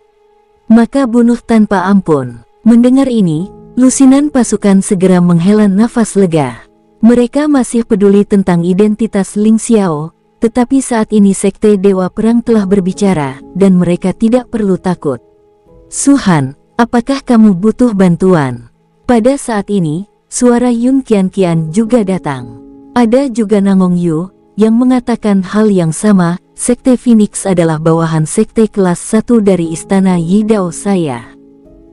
maka bunuh tanpa ampun. Mendengar ini, lusinan pasukan segera menghela nafas lega. Mereka masih peduli tentang identitas Ling Xiao, tetapi saat ini Sekte Dewa Perang telah berbicara, dan mereka tidak perlu takut. Suhan, apakah kamu butuh bantuan? Pada saat ini, suara Yun Qian juga datang. Ada juga Nangong Yu, yang mengatakan hal yang sama. Sekte Phoenix adalah bawahan sekte kelas 1 dari istana Yidao saya.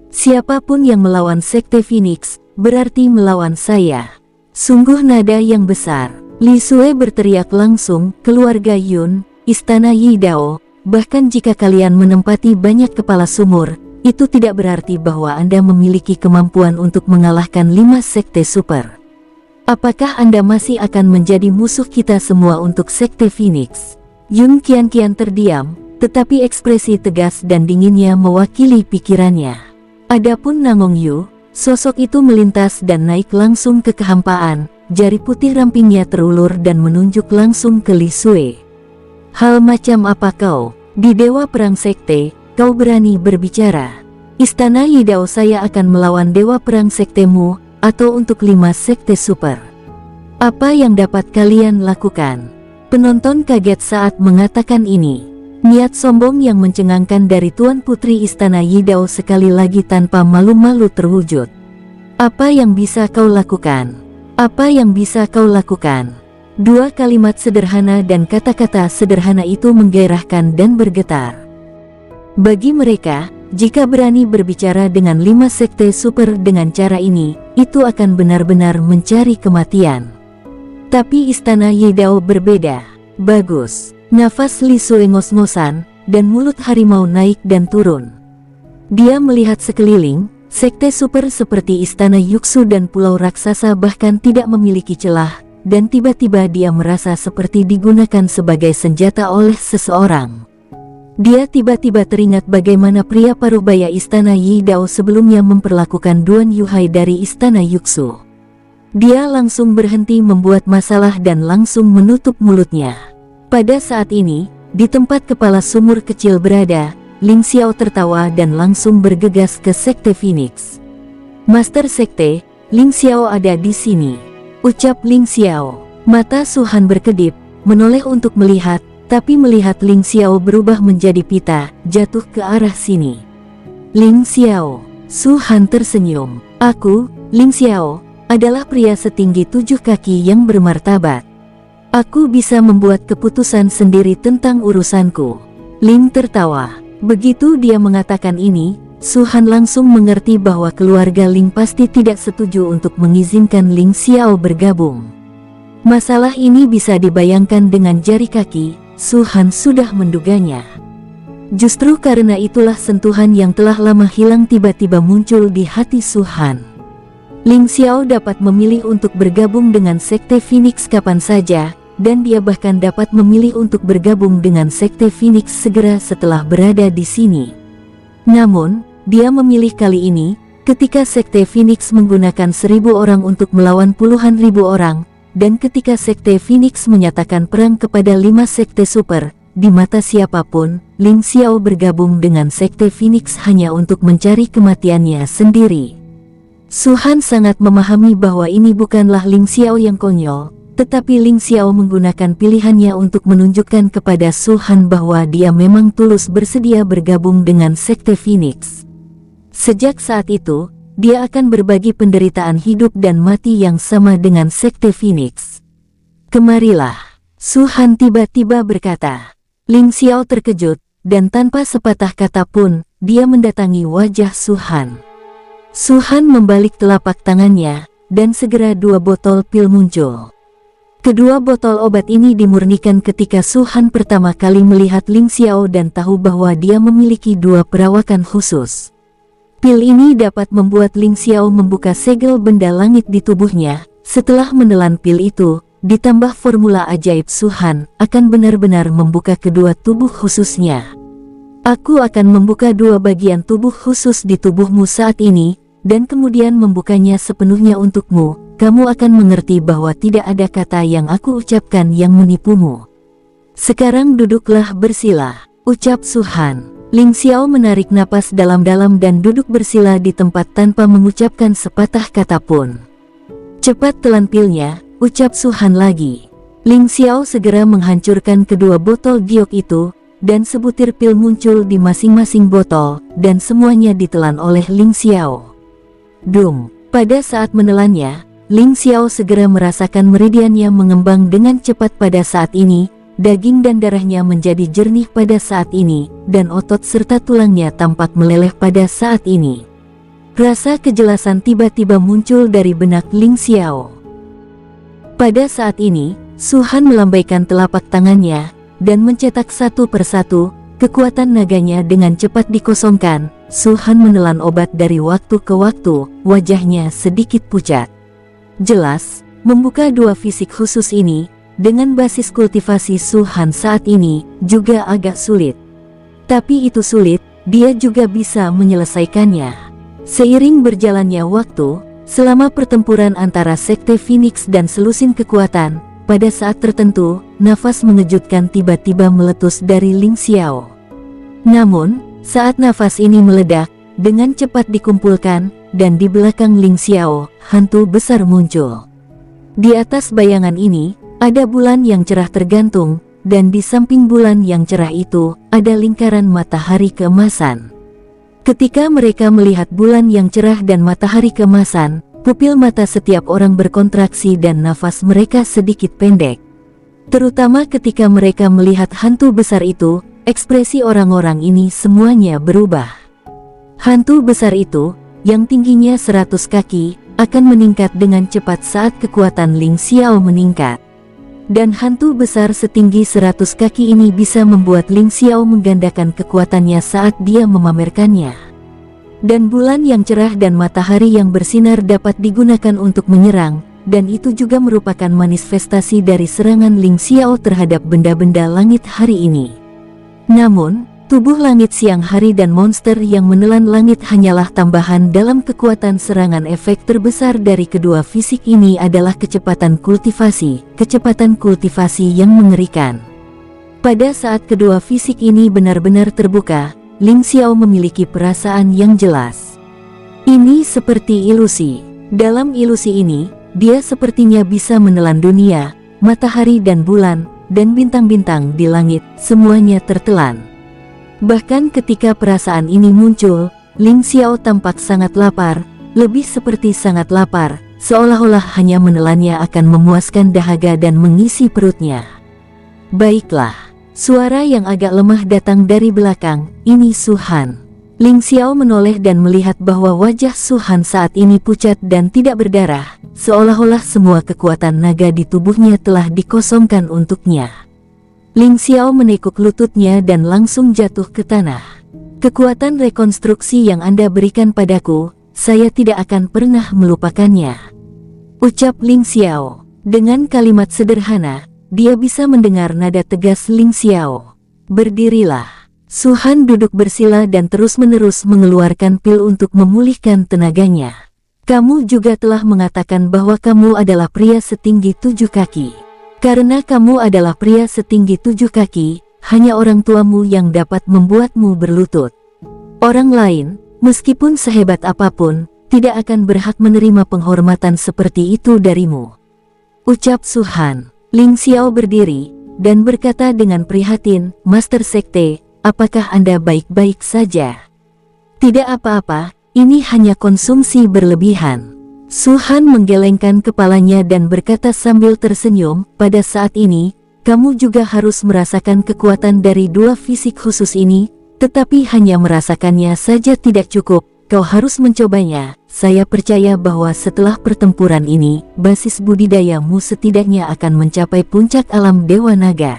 Siapapun yang melawan Sekte Phoenix, berarti melawan saya. Sungguh nada yang besar. Li Sui berteriak langsung, keluarga Yun, istana Yidao, bahkan jika kalian menempati banyak kepala sumur, itu tidak berarti bahwa Anda memiliki kemampuan untuk mengalahkan 5 sekte super. Apakah Anda masih akan menjadi musuh kita semua untuk Sekte Phoenix? Yun Qian terdiam, tetapi ekspresi tegas dan dinginnya mewakili pikirannya. Adapun Nangong Yu, sosok itu melintas dan naik langsung ke kehampaan, jari putih rampingnya terulur dan menunjuk langsung ke Li Sui. Hal macam apa kau? Di Dewa Perang Sekte, kau berani berbicara? Istana Yidao saya akan melawan Dewa Perang Sektemu, atau untuk 5 sekte super. Apa yang dapat kalian lakukan? Penonton kaget saat mengatakan ini. Niat sombong yang mencengangkan dari Tuan Putri Istana Yidao sekali lagi tanpa malu-malu terwujud. Apa yang bisa kau lakukan? Apa yang bisa kau lakukan? Dua kalimat sederhana dan kata-kata sederhana itu menggairahkan dan bergetar. Bagi mereka, jika berani berbicara dengan 5 sekte super dengan cara ini, itu akan benar-benar mencari kematian. Tapi istana Yidao berbeda. Bagus. Nafas Li Sui ngos-ngosan, dan mulut harimau naik dan turun. Dia melihat sekeliling, sekte super seperti istana Yuxu dan pulau raksasa bahkan tidak memiliki celah, dan tiba-tiba dia merasa seperti digunakan sebagai senjata oleh seseorang. Dia tiba-tiba teringat bagaimana pria parubaya istana Yidao sebelumnya memperlakukan Duan Yuhai dari istana Yuxu. Dia langsung berhenti membuat masalah dan langsung menutup mulutnya. Pada saat ini, di tempat kepala sumur kecil berada, Ling Xiao tertawa dan langsung bergegas ke Sekte Phoenix. Master Sekte, Ling Xiao ada di sini, ucap Ling Xiao. Mata Suhan berkedip, menoleh untuk melihat, tapi melihat Ling Xiao berubah menjadi pita, jatuh ke arah sini. Ling Xiao, Suhan tersenyum. Aku, Ling Xiao, adalah pria setinggi 7 kaki yang bermartabat. Aku bisa membuat keputusan sendiri tentang urusanku. Ling tertawa. Begitu dia mengatakan ini, Suhan langsung mengerti bahwa keluarga Ling pasti tidak setuju untuk mengizinkan Ling Xiao bergabung. Masalah ini bisa dibayangkan dengan jari kaki. Suhan sudah menduganya. Justru karena itulah sentuhan yang telah lama hilang tiba-tiba muncul di hati Suhan. Ling Xiao dapat memilih untuk bergabung dengan Sekte Phoenix kapan saja, dan dia bahkan dapat memilih untuk bergabung dengan Sekte Phoenix segera setelah berada di sini. Namun, dia memilih kali ini, ketika Sekte Phoenix menggunakan 1000 orang untuk melawan puluhan ribu orang, dan ketika Sekte Phoenix menyatakan perang kepada 5 sekte super, di mata siapapun, Ling Xiao bergabung dengan Sekte Phoenix hanya untuk mencari kematiannya sendiri. Suhan sangat memahami bahwa ini bukanlah Ling Xiao yang konyol, Tetapi Ling Xiao menggunakan pilihannya untuk menunjukkan kepada Su Han bahwa dia memang tulus bersedia bergabung dengan Sekte Phoenix. Sejak saat itu, dia akan berbagi penderitaan hidup dan mati yang sama dengan Sekte Phoenix. Kemarilah, Su Han tiba-tiba berkata. Ling Xiao terkejut, dan tanpa sepatah kata pun, dia mendatangi wajah Su Han. Su Han membalik telapak tangannya, dan segera 2 botol pil muncul. Kedua botol obat ini dimurnikan ketika Su Han pertama kali melihat Ling Xiao dan tahu bahwa dia memiliki 2 perawakan khusus. Pil ini dapat membuat Ling Xiao membuka segel benda langit di tubuhnya. Setelah menelan pil itu, ditambah formula ajaib Su Han, akan benar-benar membuka kedua tubuh khususnya. Aku akan membuka 2 bagian tubuh khusus di tubuhmu saat ini, dan kemudian membukanya sepenuhnya untukmu. Kamu akan mengerti bahwa tidak ada kata yang aku ucapkan yang menipumu. Sekarang duduklah bersila, ucap Su Han. Ling Xiao menarik napas dalam-dalam dan duduk bersila di tempat tanpa mengucapkan sepatah kata pun. Cepat telan pilnya, ucap Su Han lagi. Ling Xiao segera menghancurkan kedua botol giok itu, dan sebutir pil muncul di masing-masing botol, dan semuanya ditelan oleh Ling Xiao. Dung, pada saat menelannya, Ling Xiao segera merasakan meridiannya mengembang dengan cepat pada saat ini, daging dan darahnya menjadi jernih pada saat ini, dan otot serta tulangnya tampak meleleh pada saat ini. Rasa kejelasan tiba-tiba muncul dari benak Ling Xiao. Pada saat ini, Su Han melambaikan telapak tangannya, dan mencetak satu persatu, kekuatan naganya dengan cepat dikosongkan. Su Han menelan obat dari waktu ke waktu, wajahnya sedikit pucat. Jelas, membuka 2 fisik khusus ini, dengan basis kultivasi Su Han saat ini, juga agak sulit. Tapi itu sulit, dia juga bisa menyelesaikannya. Seiring berjalannya waktu, selama pertempuran antara Sekte Phoenix dan selusin kekuatan, pada saat tertentu, nafas mengejutkan tiba-tiba meletus dari Ling Xiao. Namun, saat nafas ini meledak, dengan cepat dikumpulkan, dan di belakang Ling Xiao, hantu besar muncul. Di atas bayangan ini, ada bulan yang cerah tergantung, dan di samping bulan yang cerah itu, ada lingkaran matahari keemasan. Ketika mereka melihat bulan yang cerah dan matahari keemasan, pupil mata setiap orang berkontraksi dan nafas mereka sedikit pendek. Terutama ketika mereka melihat hantu besar itu, ekspresi orang-orang ini semuanya berubah. Hantu besar itu, yang tingginya 100 kaki, akan meningkat dengan cepat saat kekuatan Ling Xiao meningkat. Dan hantu besar setinggi 100 kaki ini bisa membuat Ling Xiao menggandakan kekuatannya saat dia memamerkannya. Dan bulan yang cerah dan matahari yang bersinar dapat digunakan untuk menyerang, dan itu juga merupakan manifestasi dari serangan Ling Xiao terhadap benda-benda langit hari ini. Namun, tubuh langit siang hari dan monster yang menelan langit hanyalah tambahan dalam kekuatan serangan. Efek terbesar dari kedua fisik ini adalah kecepatan kultivasi yang mengerikan. Pada saat kedua fisik ini benar-benar terbuka, Ling Xiao memiliki perasaan yang jelas. Ini seperti ilusi. Dalam ilusi ini, dia sepertinya bisa menelan dunia, matahari dan bulan, dan bintang-bintang di langit, semuanya tertelan. Bahkan ketika perasaan ini muncul, Ling Xiao tampak sangat lapar, lebih seperti sangat lapar, seolah-olah hanya menelannya akan memuaskan dahaga dan mengisi perutnya. Baiklah, suara yang agak lemah datang dari belakang, ini Su Han. Ling Xiao menoleh dan melihat bahwa wajah Su Han saat ini pucat dan tidak berdarah, seolah-olah semua kekuatan naga di tubuhnya telah dikosongkan untuknya. Ling Xiao menekuk lututnya dan langsung jatuh ke tanah. Kekuatan rekonstruksi yang Anda berikan padaku, saya tidak akan pernah melupakannya, ucap Ling Xiao. Dengan kalimat sederhana, dia bisa mendengar nada tegas Ling Xiao. Berdirilah. Su Han duduk bersila dan terus-menerus mengeluarkan pil untuk memulihkan tenaganya. Kamu juga telah mengatakan bahwa kamu adalah pria setinggi 7 kaki. Karena kamu adalah pria setinggi 7 kaki, hanya orang tuamu yang dapat membuatmu berlutut. Orang lain, meskipun sehebat apapun, tidak akan berhak menerima penghormatan seperti itu darimu. ucap Su Han. Ling Xiao berdiri dan berkata dengan prihatin, Master Sekte, apakah Anda baik-baik saja? Tidak apa-apa, ini hanya konsumsi berlebihan. Su Han menggelengkan kepalanya dan berkata sambil tersenyum, pada saat ini, kamu juga harus merasakan kekuatan dari dua fisik khusus ini, tetapi hanya merasakannya saja tidak cukup, kau harus mencobanya. Saya percaya bahwa setelah pertempuran ini, basis budidayamu setidaknya akan mencapai puncak alam Dewa Naga.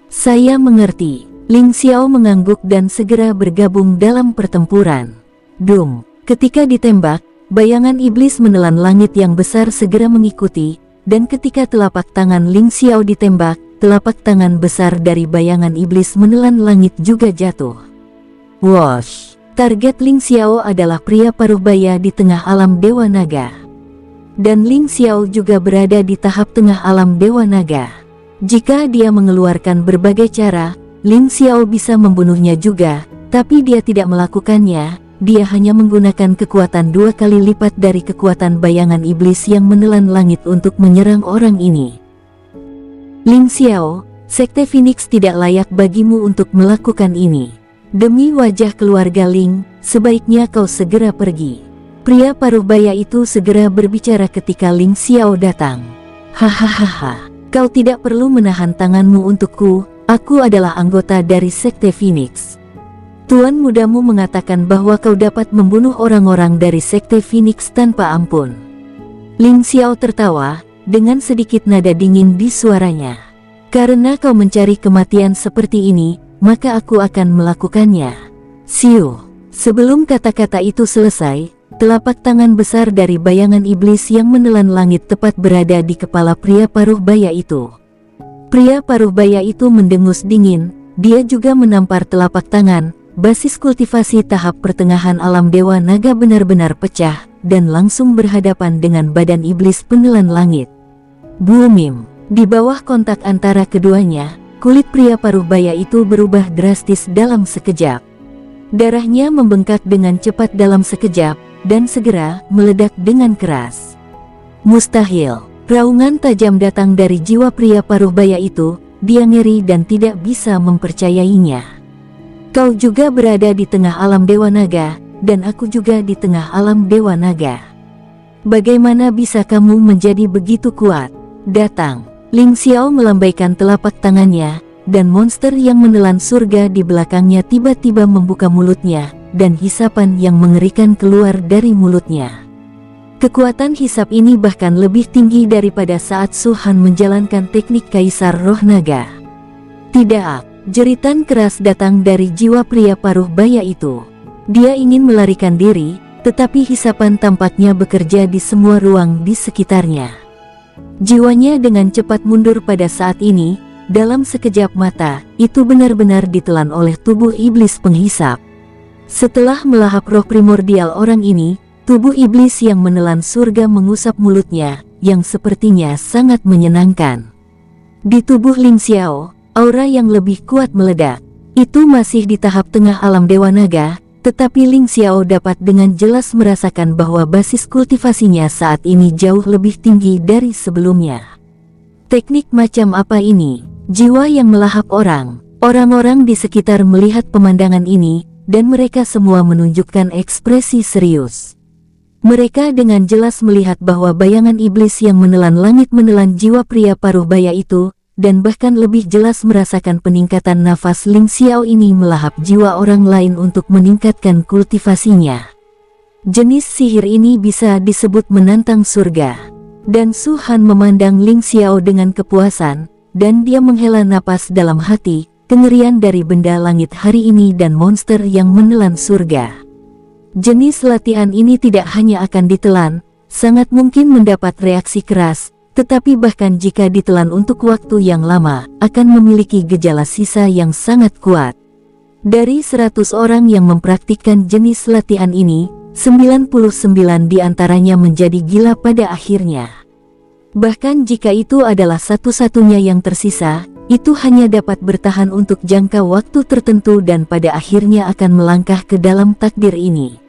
Saya mengerti. Ling Xiao mengangguk dan segera bergabung dalam pertempuran. Dum, ketika ditembak, bayangan iblis menelan langit yang besar segera mengikuti, dan ketika telapak tangan Ling Xiao ditembak, telapak tangan besar dari bayangan iblis menelan langit juga jatuh. Wosh! Target Ling Xiao adalah pria paruh baya di tengah alam Dewa Naga. Dan Ling Xiao juga berada di tahap tengah alam Dewa Naga. Jika dia mengeluarkan berbagai cara, Ling Xiao bisa membunuhnya juga, tapi dia tidak melakukannya. Dia hanya menggunakan kekuatan 2 kali lipat dari kekuatan bayangan iblis yang menelan langit untuk menyerang orang ini. Ling Xiao, Sekte Phoenix tidak layak bagimu untuk melakukan ini. Demi wajah keluarga Ling, sebaiknya kau segera pergi. Pria paruh baya itu segera berbicara ketika Ling Xiao datang. Hahaha, kau tidak perlu menahan tanganmu untukku, aku adalah anggota dari Sekte Phoenix. Tuan mudamu mengatakan bahwa kau dapat membunuh orang-orang dari Sekte Phoenix tanpa ampun. Ling Xiao tertawa, dengan sedikit nada dingin di suaranya. Karena kau mencari kematian seperti ini, maka aku akan melakukannya. Siu. Sebelum kata-kata itu selesai, telapak tangan besar dari bayangan iblis yang menelan langit tepat berada di kepala pria paruh baya itu. Pria paruh baya itu mendengus dingin, dia juga menampar telapak tangan, basis kultivasi tahap pertengahan alam Dewa Naga benar-benar pecah, dan langsung berhadapan dengan badan iblis penelan langit. Boomim. Di bawah kontak antara keduanya, kulit pria paruh baya itu berubah drastis dalam sekejap. Darahnya membengkak dengan cepat dalam sekejap, dan segera meledak dengan keras. Mustahil. Raungan tajam datang dari jiwa pria paruh baya itu, dia ngeri dan tidak bisa mempercayainya. Kau juga berada di tengah alam Dewa Naga, dan aku juga di tengah alam Dewa Naga. Bagaimana bisa kamu menjadi begitu kuat? Datang. Ling Xiao melambaikan telapak tangannya, dan monster yang menelan surga di belakangnya tiba-tiba membuka mulutnya, dan hisapan yang mengerikan keluar dari mulutnya. Kekuatan hisap ini bahkan lebih tinggi daripada saat Su Han menjalankan teknik Kaisar Roh Naga. Tidak, jeritan keras datang dari jiwa pria paruh baya itu. Dia ingin melarikan diri, tetapi hisapan tampaknya bekerja di semua ruang di sekitarnya. Jiwanya dengan cepat mundur pada saat ini, dalam sekejap mata, itu benar-benar ditelan oleh tubuh iblis penghisap. Setelah melahap roh primordial orang ini, tubuh iblis yang menelan surga mengusap mulutnya, yang sepertinya sangat menyenangkan. Di tubuh Ling Xiao, aura yang lebih kuat meledak. Itu masih di tahap tengah alam Dewa Naga, tetapi Ling Xiao dapat dengan jelas merasakan bahwa basis kultivasinya saat ini jauh lebih tinggi dari sebelumnya. Teknik macam apa ini? Jiwa yang melahap orang. Orang-orang di sekitar melihat pemandangan ini, dan mereka semua menunjukkan ekspresi serius. Mereka dengan jelas melihat bahwa bayangan iblis yang menelan langit menelan jiwa pria paruh baya itu, dan bahkan lebih jelas merasakan peningkatan nafas Ling Xiao ini melahap jiwa orang lain untuk meningkatkan kultivasinya. Jenis sihir ini bisa disebut menantang surga. Dan Su Han memandang Ling Xiao dengan kepuasan, dan dia menghela napas dalam hati, kengerian dari benda langit hari ini dan monster yang menelan surga. Jenis latihan ini tidak hanya akan ditelan, sangat mungkin mendapat reaksi keras, tetapi bahkan jika ditelan untuk waktu yang lama, akan memiliki gejala sisa yang sangat kuat. Dari 100 orang yang mempraktikkan jenis latihan ini, 99 diantaranya menjadi gila pada akhirnya. Bahkan jika itu adalah satu-satunya yang tersisa, itu hanya dapat bertahan untuk jangka waktu tertentu dan pada akhirnya akan melangkah ke dalam takdir ini.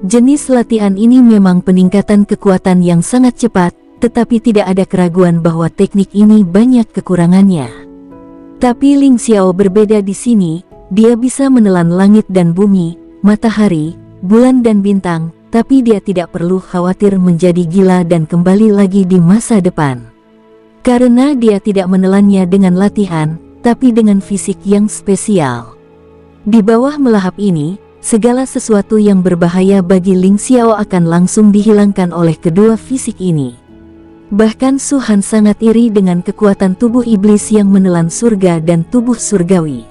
Jenis latihan ini memang peningkatan kekuatan yang sangat cepat, tetapi tidak ada keraguan bahwa teknik ini banyak kekurangannya. Tapi Ling Xiao berbeda di sini, dia bisa menelan langit dan bumi, matahari, bulan dan bintang, tapi dia tidak perlu khawatir menjadi gila dan kembali lagi di masa depan. Karena dia tidak menelannya dengan latihan, tapi dengan fisik yang spesial. Di bawah melahap ini, segala sesuatu yang berbahaya bagi Ling Xiao akan langsung dihilangkan oleh kedua fisik ini. Bahkan Su Han sangat iri dengan kekuatan tubuh iblis yang menelan surga dan tubuh surgawi.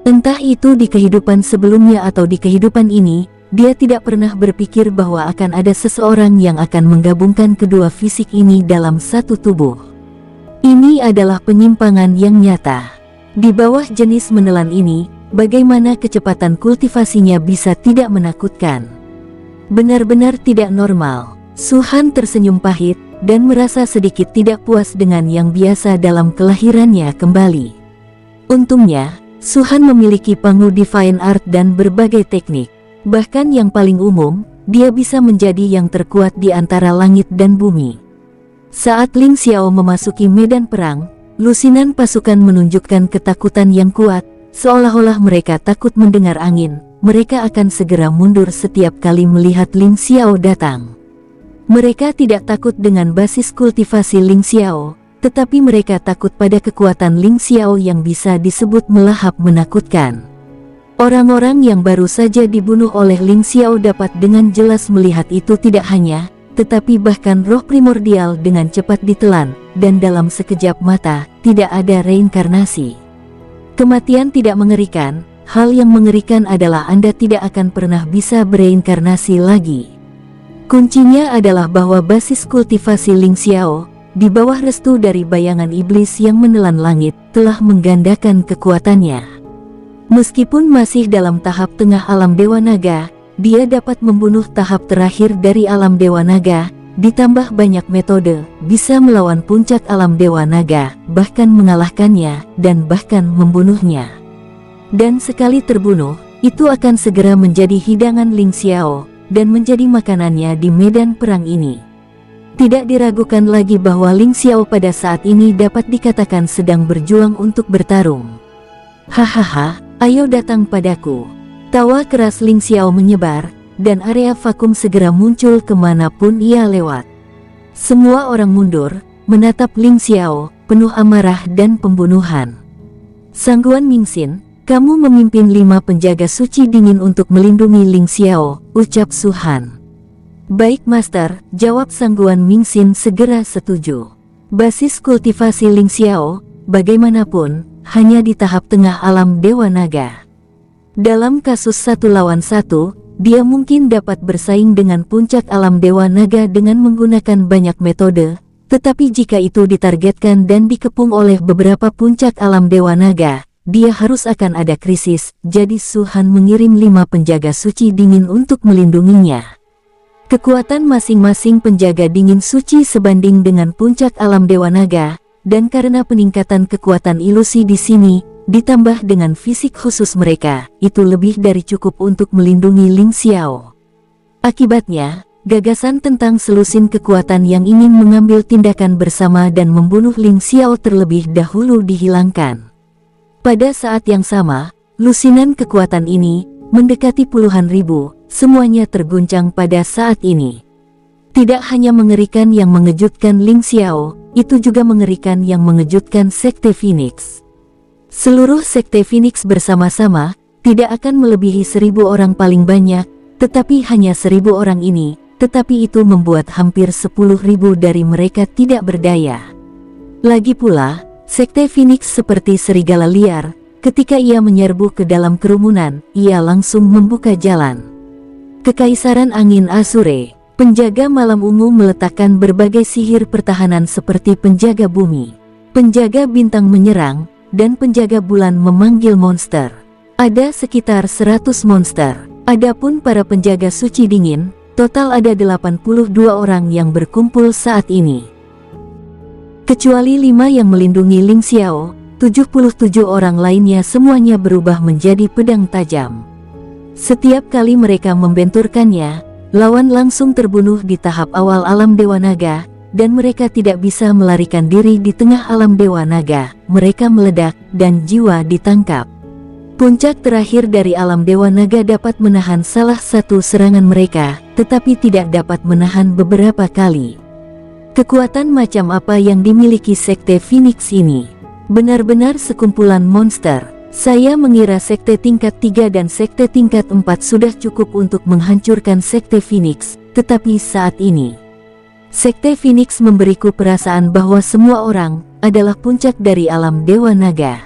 Entah itu di kehidupan sebelumnya atau di kehidupan ini, dia tidak pernah berpikir bahwa akan ada seseorang yang akan menggabungkan kedua fisik ini dalam satu tubuh. Ini adalah penyimpangan yang nyata. Di bawah jenis menelan ini, bagaimana kecepatan kultivasinya bisa tidak menakutkan? Benar-benar tidak normal. Su Han tersenyum pahit dan merasa sedikit tidak puas dengan yang biasa dalam kelahirannya kembali. Untungnya, Su Han memiliki pangu divine art dan berbagai teknik. Bahkan yang paling umum, dia bisa menjadi yang terkuat di antara langit dan bumi. Saat Ling Xiao memasuki medan perang, lusinan pasukan menunjukkan ketakutan yang kuat, seolah-olah mereka takut mendengar angin. Mereka akan segera mundur setiap kali melihat Ling Xiao datang. Mereka tidak takut dengan basis kultivasi Ling Xiao, tetapi mereka takut pada kekuatan Ling Xiao yang bisa disebut melahap menakutkan. Orang-orang yang baru saja dibunuh oleh Ling Xiao dapat dengan jelas melihat itu tidak hanya, tetapi bahkan roh primordial dengan cepat ditelan, dan dalam sekejap mata, tidak ada reinkarnasi. Kematian tidak mengerikan, hal yang mengerikan adalah Anda tidak akan pernah bisa bereinkarnasi lagi. Kuncinya adalah bahwa basis kultivasi Ling Xiao, di bawah restu dari bayangan iblis yang menelan langit, telah menggandakan kekuatannya. Meskipun masih dalam tahap tengah alam Dewa Naga, dia dapat membunuh tahap terakhir dari alam Dewa Naga, ditambah banyak metode, bisa melawan puncak alam Dewa Naga, bahkan mengalahkannya, dan bahkan membunuhnya. Dan sekali terbunuh, itu akan segera menjadi hidangan Ling Xiao, dan menjadi makanannya di medan perang ini. Tidak diragukan lagi bahwa Ling Xiao pada saat ini dapat dikatakan sedang berjuang untuk bertarung. Hahaha, ayo datang padaku. Tawa keras Ling Xiao menyebar, dan area vakum segera muncul kemanapun ia lewat. Semua orang mundur, menatap Ling Xiao, penuh amarah dan pembunuhan. Sangguan Mingxin, kamu memimpin 5 penjaga suci dingin untuk melindungi Ling Xiao, ucap Su Han. Baik Master, jawab Sangguan Mingxin segera setuju. Basis kultivasi Ling Xiao, bagaimanapun, hanya di tahap tengah alam Dewa Naga. Dalam kasus 1 lawan 1, dia mungkin dapat bersaing dengan puncak alam Dewa Naga dengan menggunakan banyak metode, tetapi jika itu ditargetkan dan dikepung oleh beberapa puncak alam Dewa Naga, dia harus akan ada krisis. Jadi Su Han mengirim 5 penjaga suci dingin untuk melindunginya. Kekuatan masing-masing penjaga dingin suci sebanding dengan puncak alam Dewa Naga, dan karena peningkatan kekuatan ilusi di sini, ditambah dengan fisik khusus mereka, itu lebih dari cukup untuk melindungi Ling Xiao. Akibatnya, gagasan tentang selusin kekuatan yang ingin mengambil tindakan bersama dan membunuh Ling Xiao terlebih dahulu dihilangkan. Pada saat yang sama, lusinan kekuatan ini, mendekati puluhan ribu, semuanya terguncang pada saat ini. Tidak hanya mengerikan yang mengejutkan Ling Xiao, itu juga mengerikan yang mengejutkan Sekte Phoenix. Seluruh Sekte Phoenix bersama-sama, tidak akan melebihi 1000 orang paling banyak, tetapi hanya 1000 orang ini, tetapi itu membuat hampir 10.000 dari mereka tidak berdaya. Lagi pula, Sekte Phoenix seperti serigala liar, ketika ia menyerbu ke dalam kerumunan, ia langsung membuka jalan. Kekaisaran Angin Azure, penjaga malam ungu meletakkan berbagai sihir pertahanan seperti penjaga bumi, penjaga bintang menyerang, dan penjaga bulan memanggil monster. Ada sekitar 100 monster. Adapun para penjaga suci dingin, total ada 82 orang yang berkumpul saat ini. Kecuali 5 yang melindungi Ling Xiao, 77 orang lainnya semuanya berubah menjadi pedang tajam. Setiap kali mereka membenturkannya, lawan langsung terbunuh di tahap awal alam Dewa Naga, dan mereka tidak bisa melarikan diri di tengah alam Dewa Naga. Mereka meledak, dan jiwa ditangkap. Puncak terakhir dari alam Dewa Naga dapat menahan salah satu serangan mereka, tetapi tidak dapat menahan beberapa kali. Kekuatan macam apa yang dimiliki Sekte Phoenix ini? Benar-benar sekumpulan monster. Saya mengira Sekte tingkat 3 dan Sekte tingkat 4 sudah cukup untuk menghancurkan Sekte Phoenix, tetapi saat ini Sekte Phoenix memberiku perasaan bahwa semua orang adalah puncak dari alam Dewa Naga.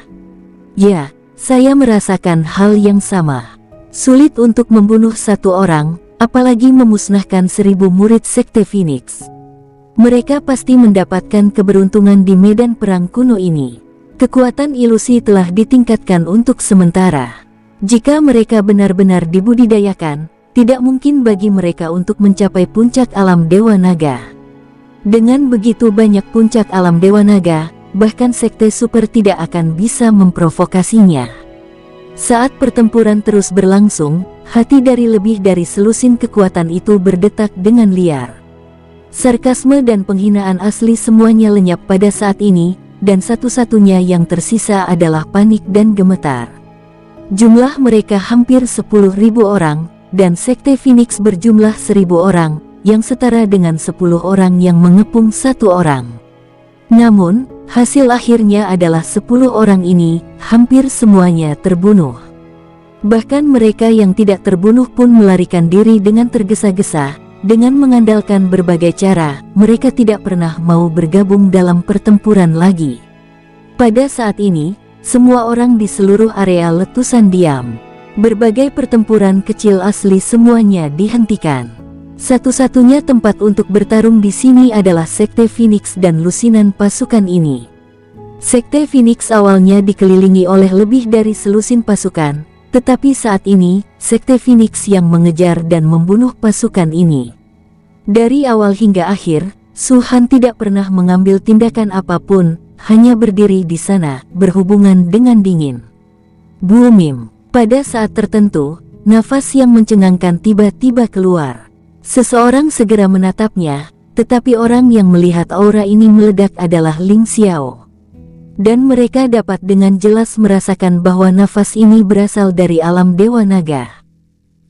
Ya, saya merasakan hal yang sama. Sulit untuk membunuh satu orang, apalagi memusnahkan 1000 murid Sekte Phoenix. Mereka pasti mendapatkan keberuntungan di medan perang kuno ini. Kekuatan ilusi telah ditingkatkan untuk sementara. Jika mereka benar-benar dibudidayakan, tidak mungkin bagi mereka untuk mencapai puncak alam Dewa Naga. Dengan begitu banyak puncak alam Dewa Naga, bahkan Sekte Super tidak akan bisa memprovokasinya. Saat pertempuran terus berlangsung, hati dari lebih dari selusin kekuatan itu berdetak dengan liar. Sarkasme dan penghinaan asli semuanya lenyap pada saat ini, dan satu-satunya yang tersisa adalah panik dan gemetar. Jumlah mereka hampir 10.000 orang, dan Sekte Phoenix berjumlah 1000 orang, yang setara dengan 10 orang yang mengepung satu orang. Namun, hasil akhirnya adalah 10 orang ini, hampir semuanya terbunuh. Bahkan mereka yang tidak terbunuh pun melarikan diri dengan tergesa-gesa. Dengan mengandalkan berbagai cara, mereka tidak pernah mau bergabung dalam pertempuran lagi. Pada saat ini, semua orang di seluruh area letusan diam. Berbagai pertempuran kecil asli semuanya dihentikan. Satu-satunya tempat untuk bertarung di sini adalah Sekte Phoenix dan lusinan pasukan ini. Sekte Phoenix awalnya dikelilingi oleh lebih dari selusin pasukan, tetapi saat ini, Sekte Phoenix yang mengejar dan membunuh pasukan ini. Dari awal hingga akhir, Su Han tidak pernah mengambil tindakan apapun, hanya berdiri di sana, berhubungan dengan dingin. Boomim. Pada saat tertentu, nafas yang mencengangkan tiba-tiba keluar. Seseorang segera menatapnya, tetapi orang yang melihat aura ini meledak adalah Ling Xiao. Dan mereka dapat dengan jelas merasakan bahwa nafas ini berasal dari alam Dewa Naga.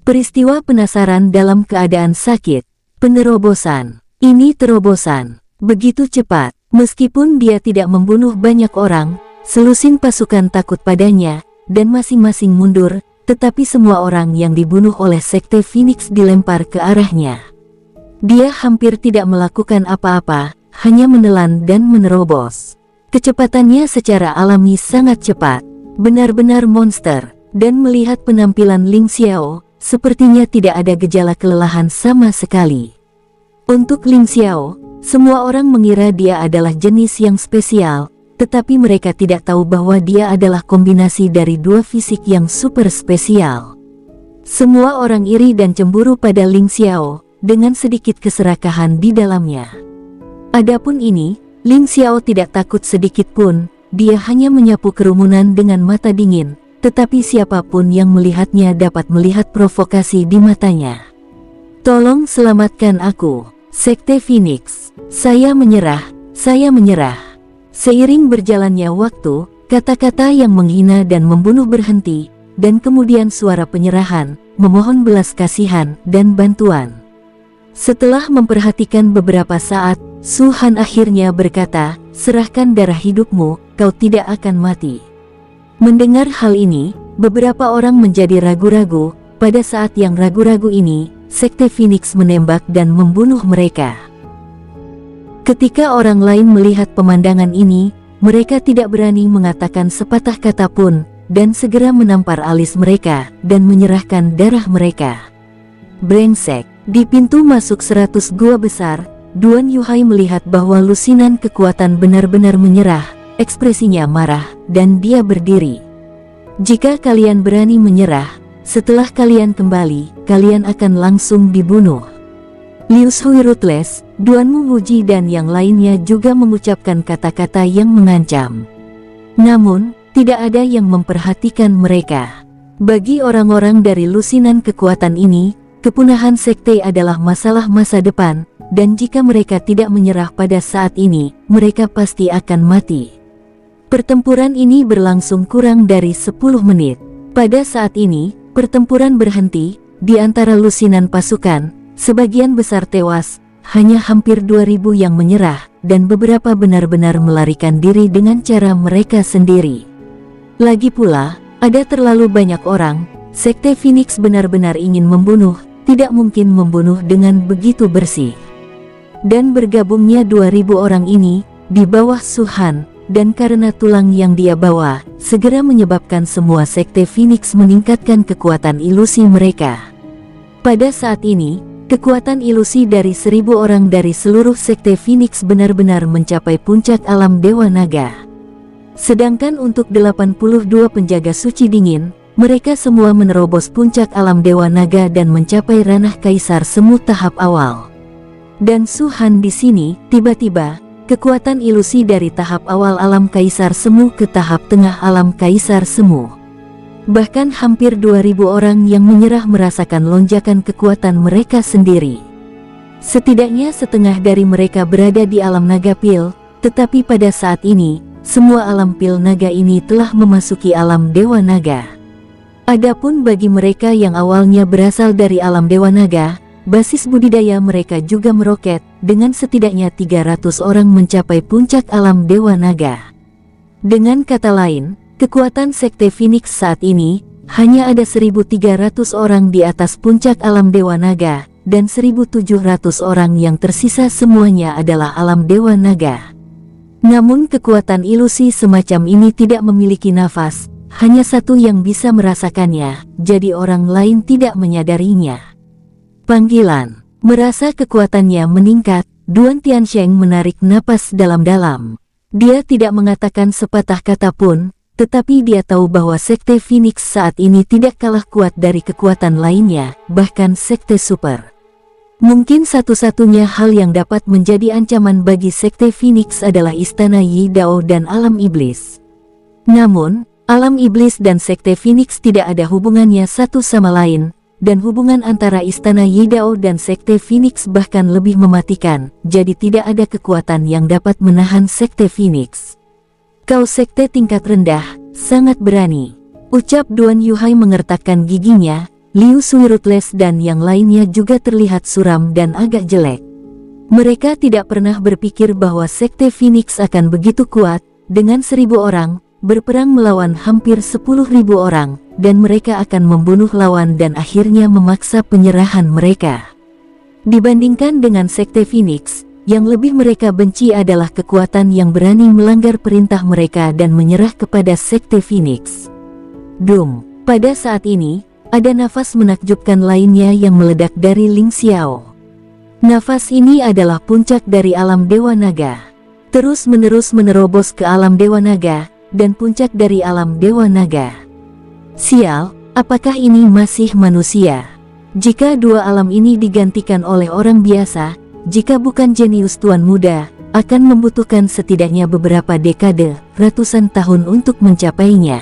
Peristiwa penasaran dalam keadaan sakit. Penerobosan. Ini terobosan. Begitu cepat. Meskipun dia tidak membunuh banyak orang, selusin pasukan takut padanya, dan masing-masing mundur. Tetapi semua orang yang dibunuh oleh Sekte Phoenix dilempar ke arahnya. Dia hampir tidak melakukan apa-apa, hanya menelan dan menerobos. Kecepatannya secara alami sangat cepat, benar-benar monster, dan melihat penampilan Ling Xiao, sepertinya tidak ada gejala kelelahan sama sekali. Untuk Ling Xiao, semua orang mengira dia adalah jenis yang spesial, tetapi mereka tidak tahu bahwa dia adalah kombinasi dari dua fisik yang super spesial. Semua orang iri dan cemburu pada Ling Xiao, dengan sedikit keserakahan di dalamnya. Adapun ini, Ling Xiao tidak takut sedikit pun, dia hanya menyapu kerumunan dengan mata dingin, tetapi siapapun yang melihatnya dapat melihat provokasi di matanya. Tolong selamatkan aku, Sekte Phoenix. Saya menyerah, saya menyerah. Seiring berjalannya waktu, kata-kata yang menghina dan membunuh berhenti, dan kemudian suara penyerahan, memohon belas kasihan, dan bantuan. Setelah memperhatikan beberapa saat, Su Han akhirnya berkata, "Serahkan darah hidupmu, kau tidak akan mati." Mendengar hal ini, beberapa orang menjadi ragu-ragu. Pada saat yang ragu-ragu ini, Sekte Phoenix menembak dan membunuh mereka. Ketika orang lain melihat pemandangan ini, mereka tidak berani mengatakan sepatah kata pun, dan segera menampar alis mereka, dan menyerahkan darah mereka. Brengsek. Di pintu masuk 100 gua besar, Duan Yuhai melihat bahwa lusinan kekuatan benar-benar menyerah, ekspresinya marah, dan dia berdiri. Jika kalian berani menyerah, setelah kalian kembali, kalian akan langsung dibunuh. Liu Shui Ruthless, Duan Wuji dan yang lainnya juga mengucapkan kata-kata yang mengancam. Namun, tidak ada yang memperhatikan mereka. Bagi orang-orang dari lusinan kekuatan ini, kepunahan sekte adalah masalah masa depan, dan jika mereka tidak menyerah pada saat ini, mereka pasti akan mati. Pertempuran ini berlangsung kurang dari 10 menit. Pada saat ini, pertempuran berhenti, di antara lusinan pasukan, sebagian besar tewas, hanya hampir 2000 yang menyerah, dan beberapa benar-benar melarikan diri dengan cara mereka sendiri. Lagi pula, ada terlalu banyak orang, Sekte Phoenix benar-benar ingin membunuh, tidak mungkin membunuh dengan begitu bersih. Dan bergabungnya 2000 orang ini, di bawah Su Han, dan karena tulang yang dia bawa, segera menyebabkan semua Sekte Phoenix meningkatkan kekuatan ilusi mereka. Pada saat ini, kekuatan ilusi dari 1000 orang dari seluruh Sekte Phoenix benar-benar mencapai puncak alam Dewa Naga. Sedangkan untuk 82 penjaga suci dingin, mereka semua menerobos puncak alam Dewa Naga dan mencapai ranah Kaisar Semu tahap awal. Dan Su Han di sini, tiba-tiba, kekuatan ilusi dari tahap awal alam Kaisar Semu ke tahap tengah alam Kaisar Semu. Bahkan hampir 2000 orang yang menyerah merasakan lonjakan kekuatan mereka sendiri. Setidaknya setengah dari mereka berada di alam naga pil, tetapi pada saat ini, semua alam pil naga ini telah memasuki alam Dewa Naga. Adapun bagi mereka yang awalnya berasal dari alam Dewa Naga, basis budidaya mereka juga meroket, dengan setidaknya 300 orang mencapai puncak alam Dewa Naga. Dengan kata lain, kekuatan Sekte Phoenix saat ini, hanya ada 1300 orang di atas puncak alam Dewa Naga, dan 1700 orang yang tersisa semuanya adalah alam Dewa Naga. Namun kekuatan ilusi semacam ini tidak memiliki nafas, hanya satu yang bisa merasakannya, jadi orang lain tidak menyadarinya. Panggilan. Merasa kekuatannya meningkat, Duan Tiansheng menarik napas dalam-dalam. Dia tidak mengatakan sepatah kata pun, tetapi dia tahu bahwa Sekte Phoenix saat ini tidak kalah kuat dari kekuatan lainnya, bahkan Sekte Super. Mungkin satu-satunya hal yang dapat menjadi ancaman bagi Sekte Phoenix adalah Istana Yi Dao dan Alam Iblis. Namun, Alam Iblis dan Sekte Phoenix tidak ada hubungannya satu sama lain, dan hubungan antara Istana Yi Dao dan Sekte Phoenix bahkan lebih mematikan, jadi tidak ada kekuatan yang dapat menahan Sekte Phoenix. Kau sekte tingkat rendah, sangat berani. Ucap Duan Yuhai mengertakkan giginya, Liu Sui Ruthless dan yang lainnya juga terlihat suram dan agak jelek. Mereka tidak pernah berpikir bahwa Sekte Phoenix akan begitu kuat, dengan 1000 orang, berperang melawan hampir 10.000 orang, dan mereka akan membunuh lawan dan akhirnya memaksa penyerahan mereka. Dibandingkan dengan Sekte Phoenix, yang lebih mereka benci adalah kekuatan yang berani melanggar perintah mereka dan menyerah kepada Sekte Phoenix. Dum. Pada saat ini, ada nafas menakjubkan lainnya yang meledak dari Ling Xiao. Nafas ini adalah puncak dari alam Dewa Naga. Terus-menerus menerobos ke alam Dewa Naga, dan puncak dari alam Dewa Naga. Sial, apakah ini masih manusia? Jika dua alam ini digantikan oleh orang biasa, jika bukan jenius Tuan Muda, akan membutuhkan setidaknya beberapa dekade, ratusan tahun untuk mencapainya.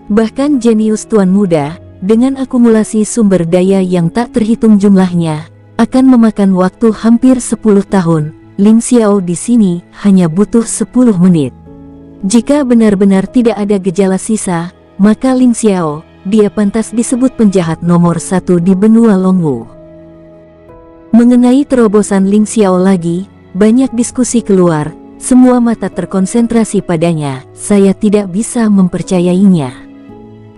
Bahkan jenius Tuan Muda, dengan akumulasi sumber daya yang tak terhitung jumlahnya, akan memakan waktu hampir 10 tahun. Ling Xiao di sini hanya butuh 10 menit. Jika benar-benar tidak ada gejala sisa, maka Ling Xiao, dia pantas disebut penjahat nomor 1 di benua Longwu. Mengenai terobosan Ling Xiao lagi, banyak diskusi keluar, semua mata terkonsentrasi padanya, saya tidak bisa mempercayainya.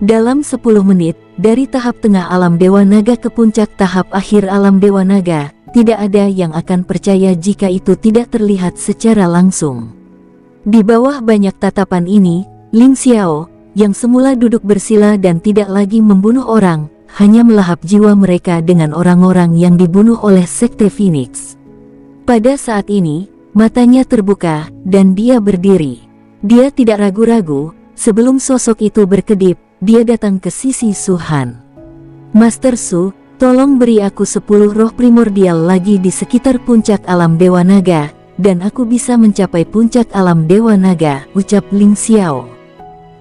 Dalam 10 menit, dari tahap tengah alam Dewa Naga ke puncak tahap akhir alam Dewa Naga, tidak ada yang akan percaya jika itu tidak terlihat secara langsung. Di bawah banyak tatapan ini, Ling Xiao, yang semula duduk bersila dan tidak lagi membunuh orang, hanya melahap jiwa mereka dengan orang-orang yang dibunuh oleh Sekte Phoenix. Pada saat ini, matanya terbuka, dan dia berdiri. Dia tidak ragu-ragu, sebelum sosok itu berkedip, dia datang ke sisi Su Han. Master Su, tolong beri aku 10 roh primordial lagi di sekitar puncak alam Dewa Naga, dan aku bisa mencapai puncak alam Dewa Naga, ucap Ling Xiao.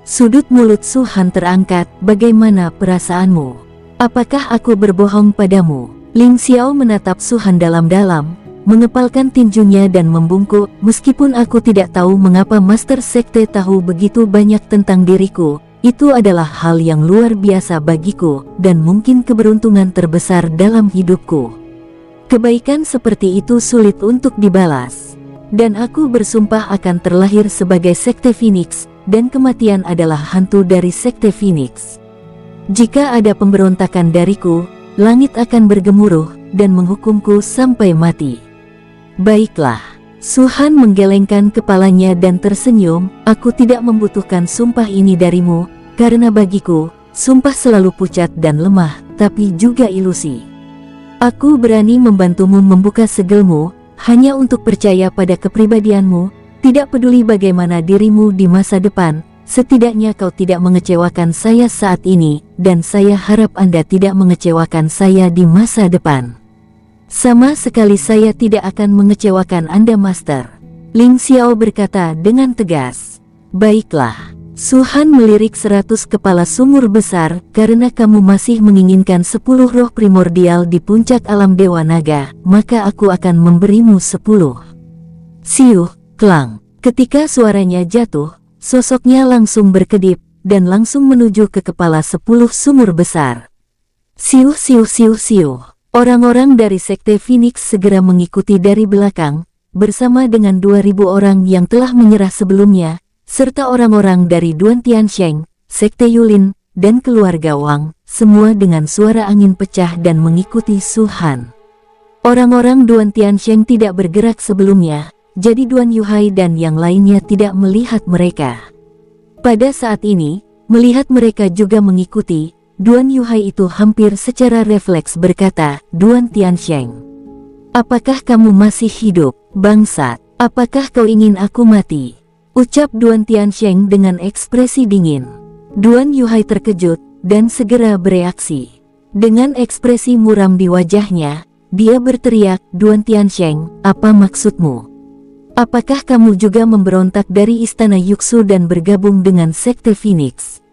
Sudut mulut Su Han terangkat, bagaimana perasaanmu? Apakah aku berbohong padamu? Ling Xiao menatap Su Han dalam-dalam, mengepalkan tinjunya dan membungkuk. Meskipun aku tidak tahu mengapa Master Sekte tahu begitu banyak tentang diriku, itu adalah hal yang luar biasa bagiku, dan mungkin keberuntungan terbesar dalam hidupku. Kebaikan seperti itu sulit untuk dibalas. Dan aku bersumpah akan terlahir sebagai Sekte Phoenix, dan kematian adalah hantu dari Sekte Phoenix. Jika ada pemberontakan dariku, langit akan bergemuruh dan menghukumku sampai mati. Baiklah. Su-Han menggelengkan kepalanya dan tersenyum. Aku tidak membutuhkan sumpah ini darimu, karena bagiku, sumpah selalu pucat dan lemah, tapi juga ilusi. Aku berani membantumu membuka segelmu, hanya untuk percaya pada kepribadianmu, tidak peduli bagaimana dirimu di masa depan. Setidaknya kau tidak mengecewakan saya saat ini, dan saya harap Anda tidak mengecewakan saya di masa depan. Sama sekali saya tidak akan mengecewakan Anda, Master. Ling Xiao berkata dengan tegas. Baiklah. Su-Han melirik 100 kepala sumur besar, karena kamu masih menginginkan 10 roh primordial di puncak alam Dewa Naga, maka aku akan memberimu 10. Siuh, klang. Ketika suaranya jatuh, sosoknya langsung berkedip, dan langsung menuju ke kepala 10 sumur besar. Siuh siuh siuh siuh. Orang-orang dari Sekte Phoenix segera mengikuti dari belakang, bersama dengan 2000 orang yang telah menyerah sebelumnya, serta orang-orang dari Duan Tiansheng, Sekte Yulin, dan keluarga Wang, semua dengan suara angin pecah dan mengikuti Su-Han. Orang-orang Duan Tiansheng tidak bergerak sebelumnya, jadi Duan Yuhai dan yang lainnya tidak melihat mereka. Pada saat ini, melihat mereka juga mengikuti, Duan Yuhai itu hampir secara refleks berkata, Duan Tiansheng, apakah kamu masih hidup, bangsat? Apakah kau ingin aku mati? Ucap Duan Tiansheng dengan ekspresi dingin. Duan Yuhai terkejut, dan segera bereaksi. Dengan ekspresi muram di wajahnya, dia berteriak, Duan Tiansheng, apa maksudmu? Apakah kamu juga memberontak dari Istana Yuxu dan bergabung dengan Sekte Phoenix?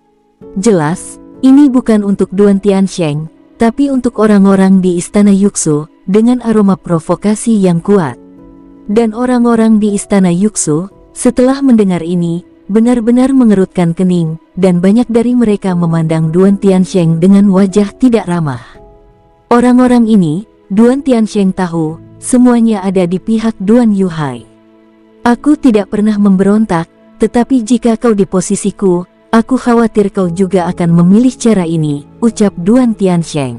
Jelas, ini bukan untuk Duan Tiansheng, tapi untuk orang-orang di Istana Yuxu, dengan aroma provokasi yang kuat. Dan orang-orang di Istana Yuxu, setelah mendengar ini, benar-benar mengerutkan kening, dan banyak dari mereka memandang Duan Tiansheng dengan wajah tidak ramah. Orang-orang ini, Duan Tiansheng tahu, semuanya ada di pihak Duan Yuhai. Aku tidak pernah memberontak, tetapi jika kau di posisiku, aku khawatir kau juga akan memilih cara ini, ucap Duan Tiansheng.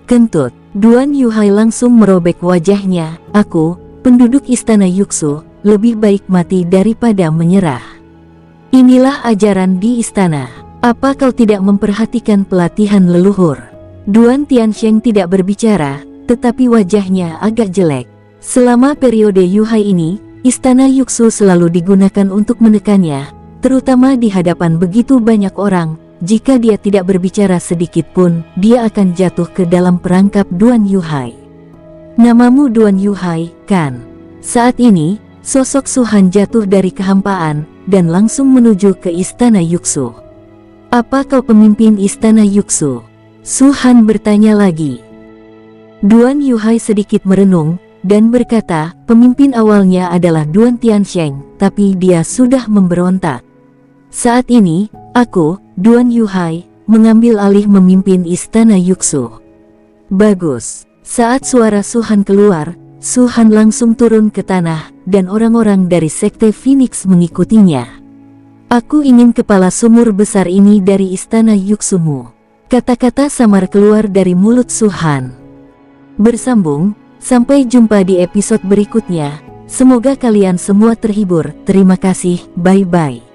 Kentut, Duan Yuhai langsung merobek wajahnya, aku, penduduk Istana Yuxu, lebih baik mati daripada menyerah. Inilah ajaran di istana. Apa kau tidak memperhatikan pelatihan leluhur? Duan Tiansheng tidak berbicara, tetapi wajahnya agak jelek. Selama periode Yuhai ini, Istana Yuxu selalu digunakan untuk menekannya, terutama di hadapan begitu banyak orang. Jika dia tidak berbicara sedikit pun, dia akan jatuh ke dalam perangkap Duan Yuhai. Namamu Duan Yuhai, kan? Saat ini, sosok Su-Han jatuh dari kehampaan, dan langsung menuju ke Istana Yuxu. Apa kau pemimpin Istana Yuxu? Su-Han bertanya lagi. Duan Yuhai sedikit merenung, dan berkata, pemimpin awalnya adalah Duan Tiansheng, tapi dia sudah memberontak. Saat ini, aku, Duan Yuhai, mengambil alih memimpin Istana Yuxu. Bagus. Saat suara Su-Han keluar, Su-Han langsung turun ke tanah, dan orang-orang dari Sekte Phoenix mengikutinya. Aku ingin kepala sumur besar ini dari Istana Yuxumu. Kata-kata samar keluar dari mulut Su-Han. Bersambung, sampai jumpa di episode berikutnya. Semoga kalian semua terhibur. Terima kasih, bye-bye.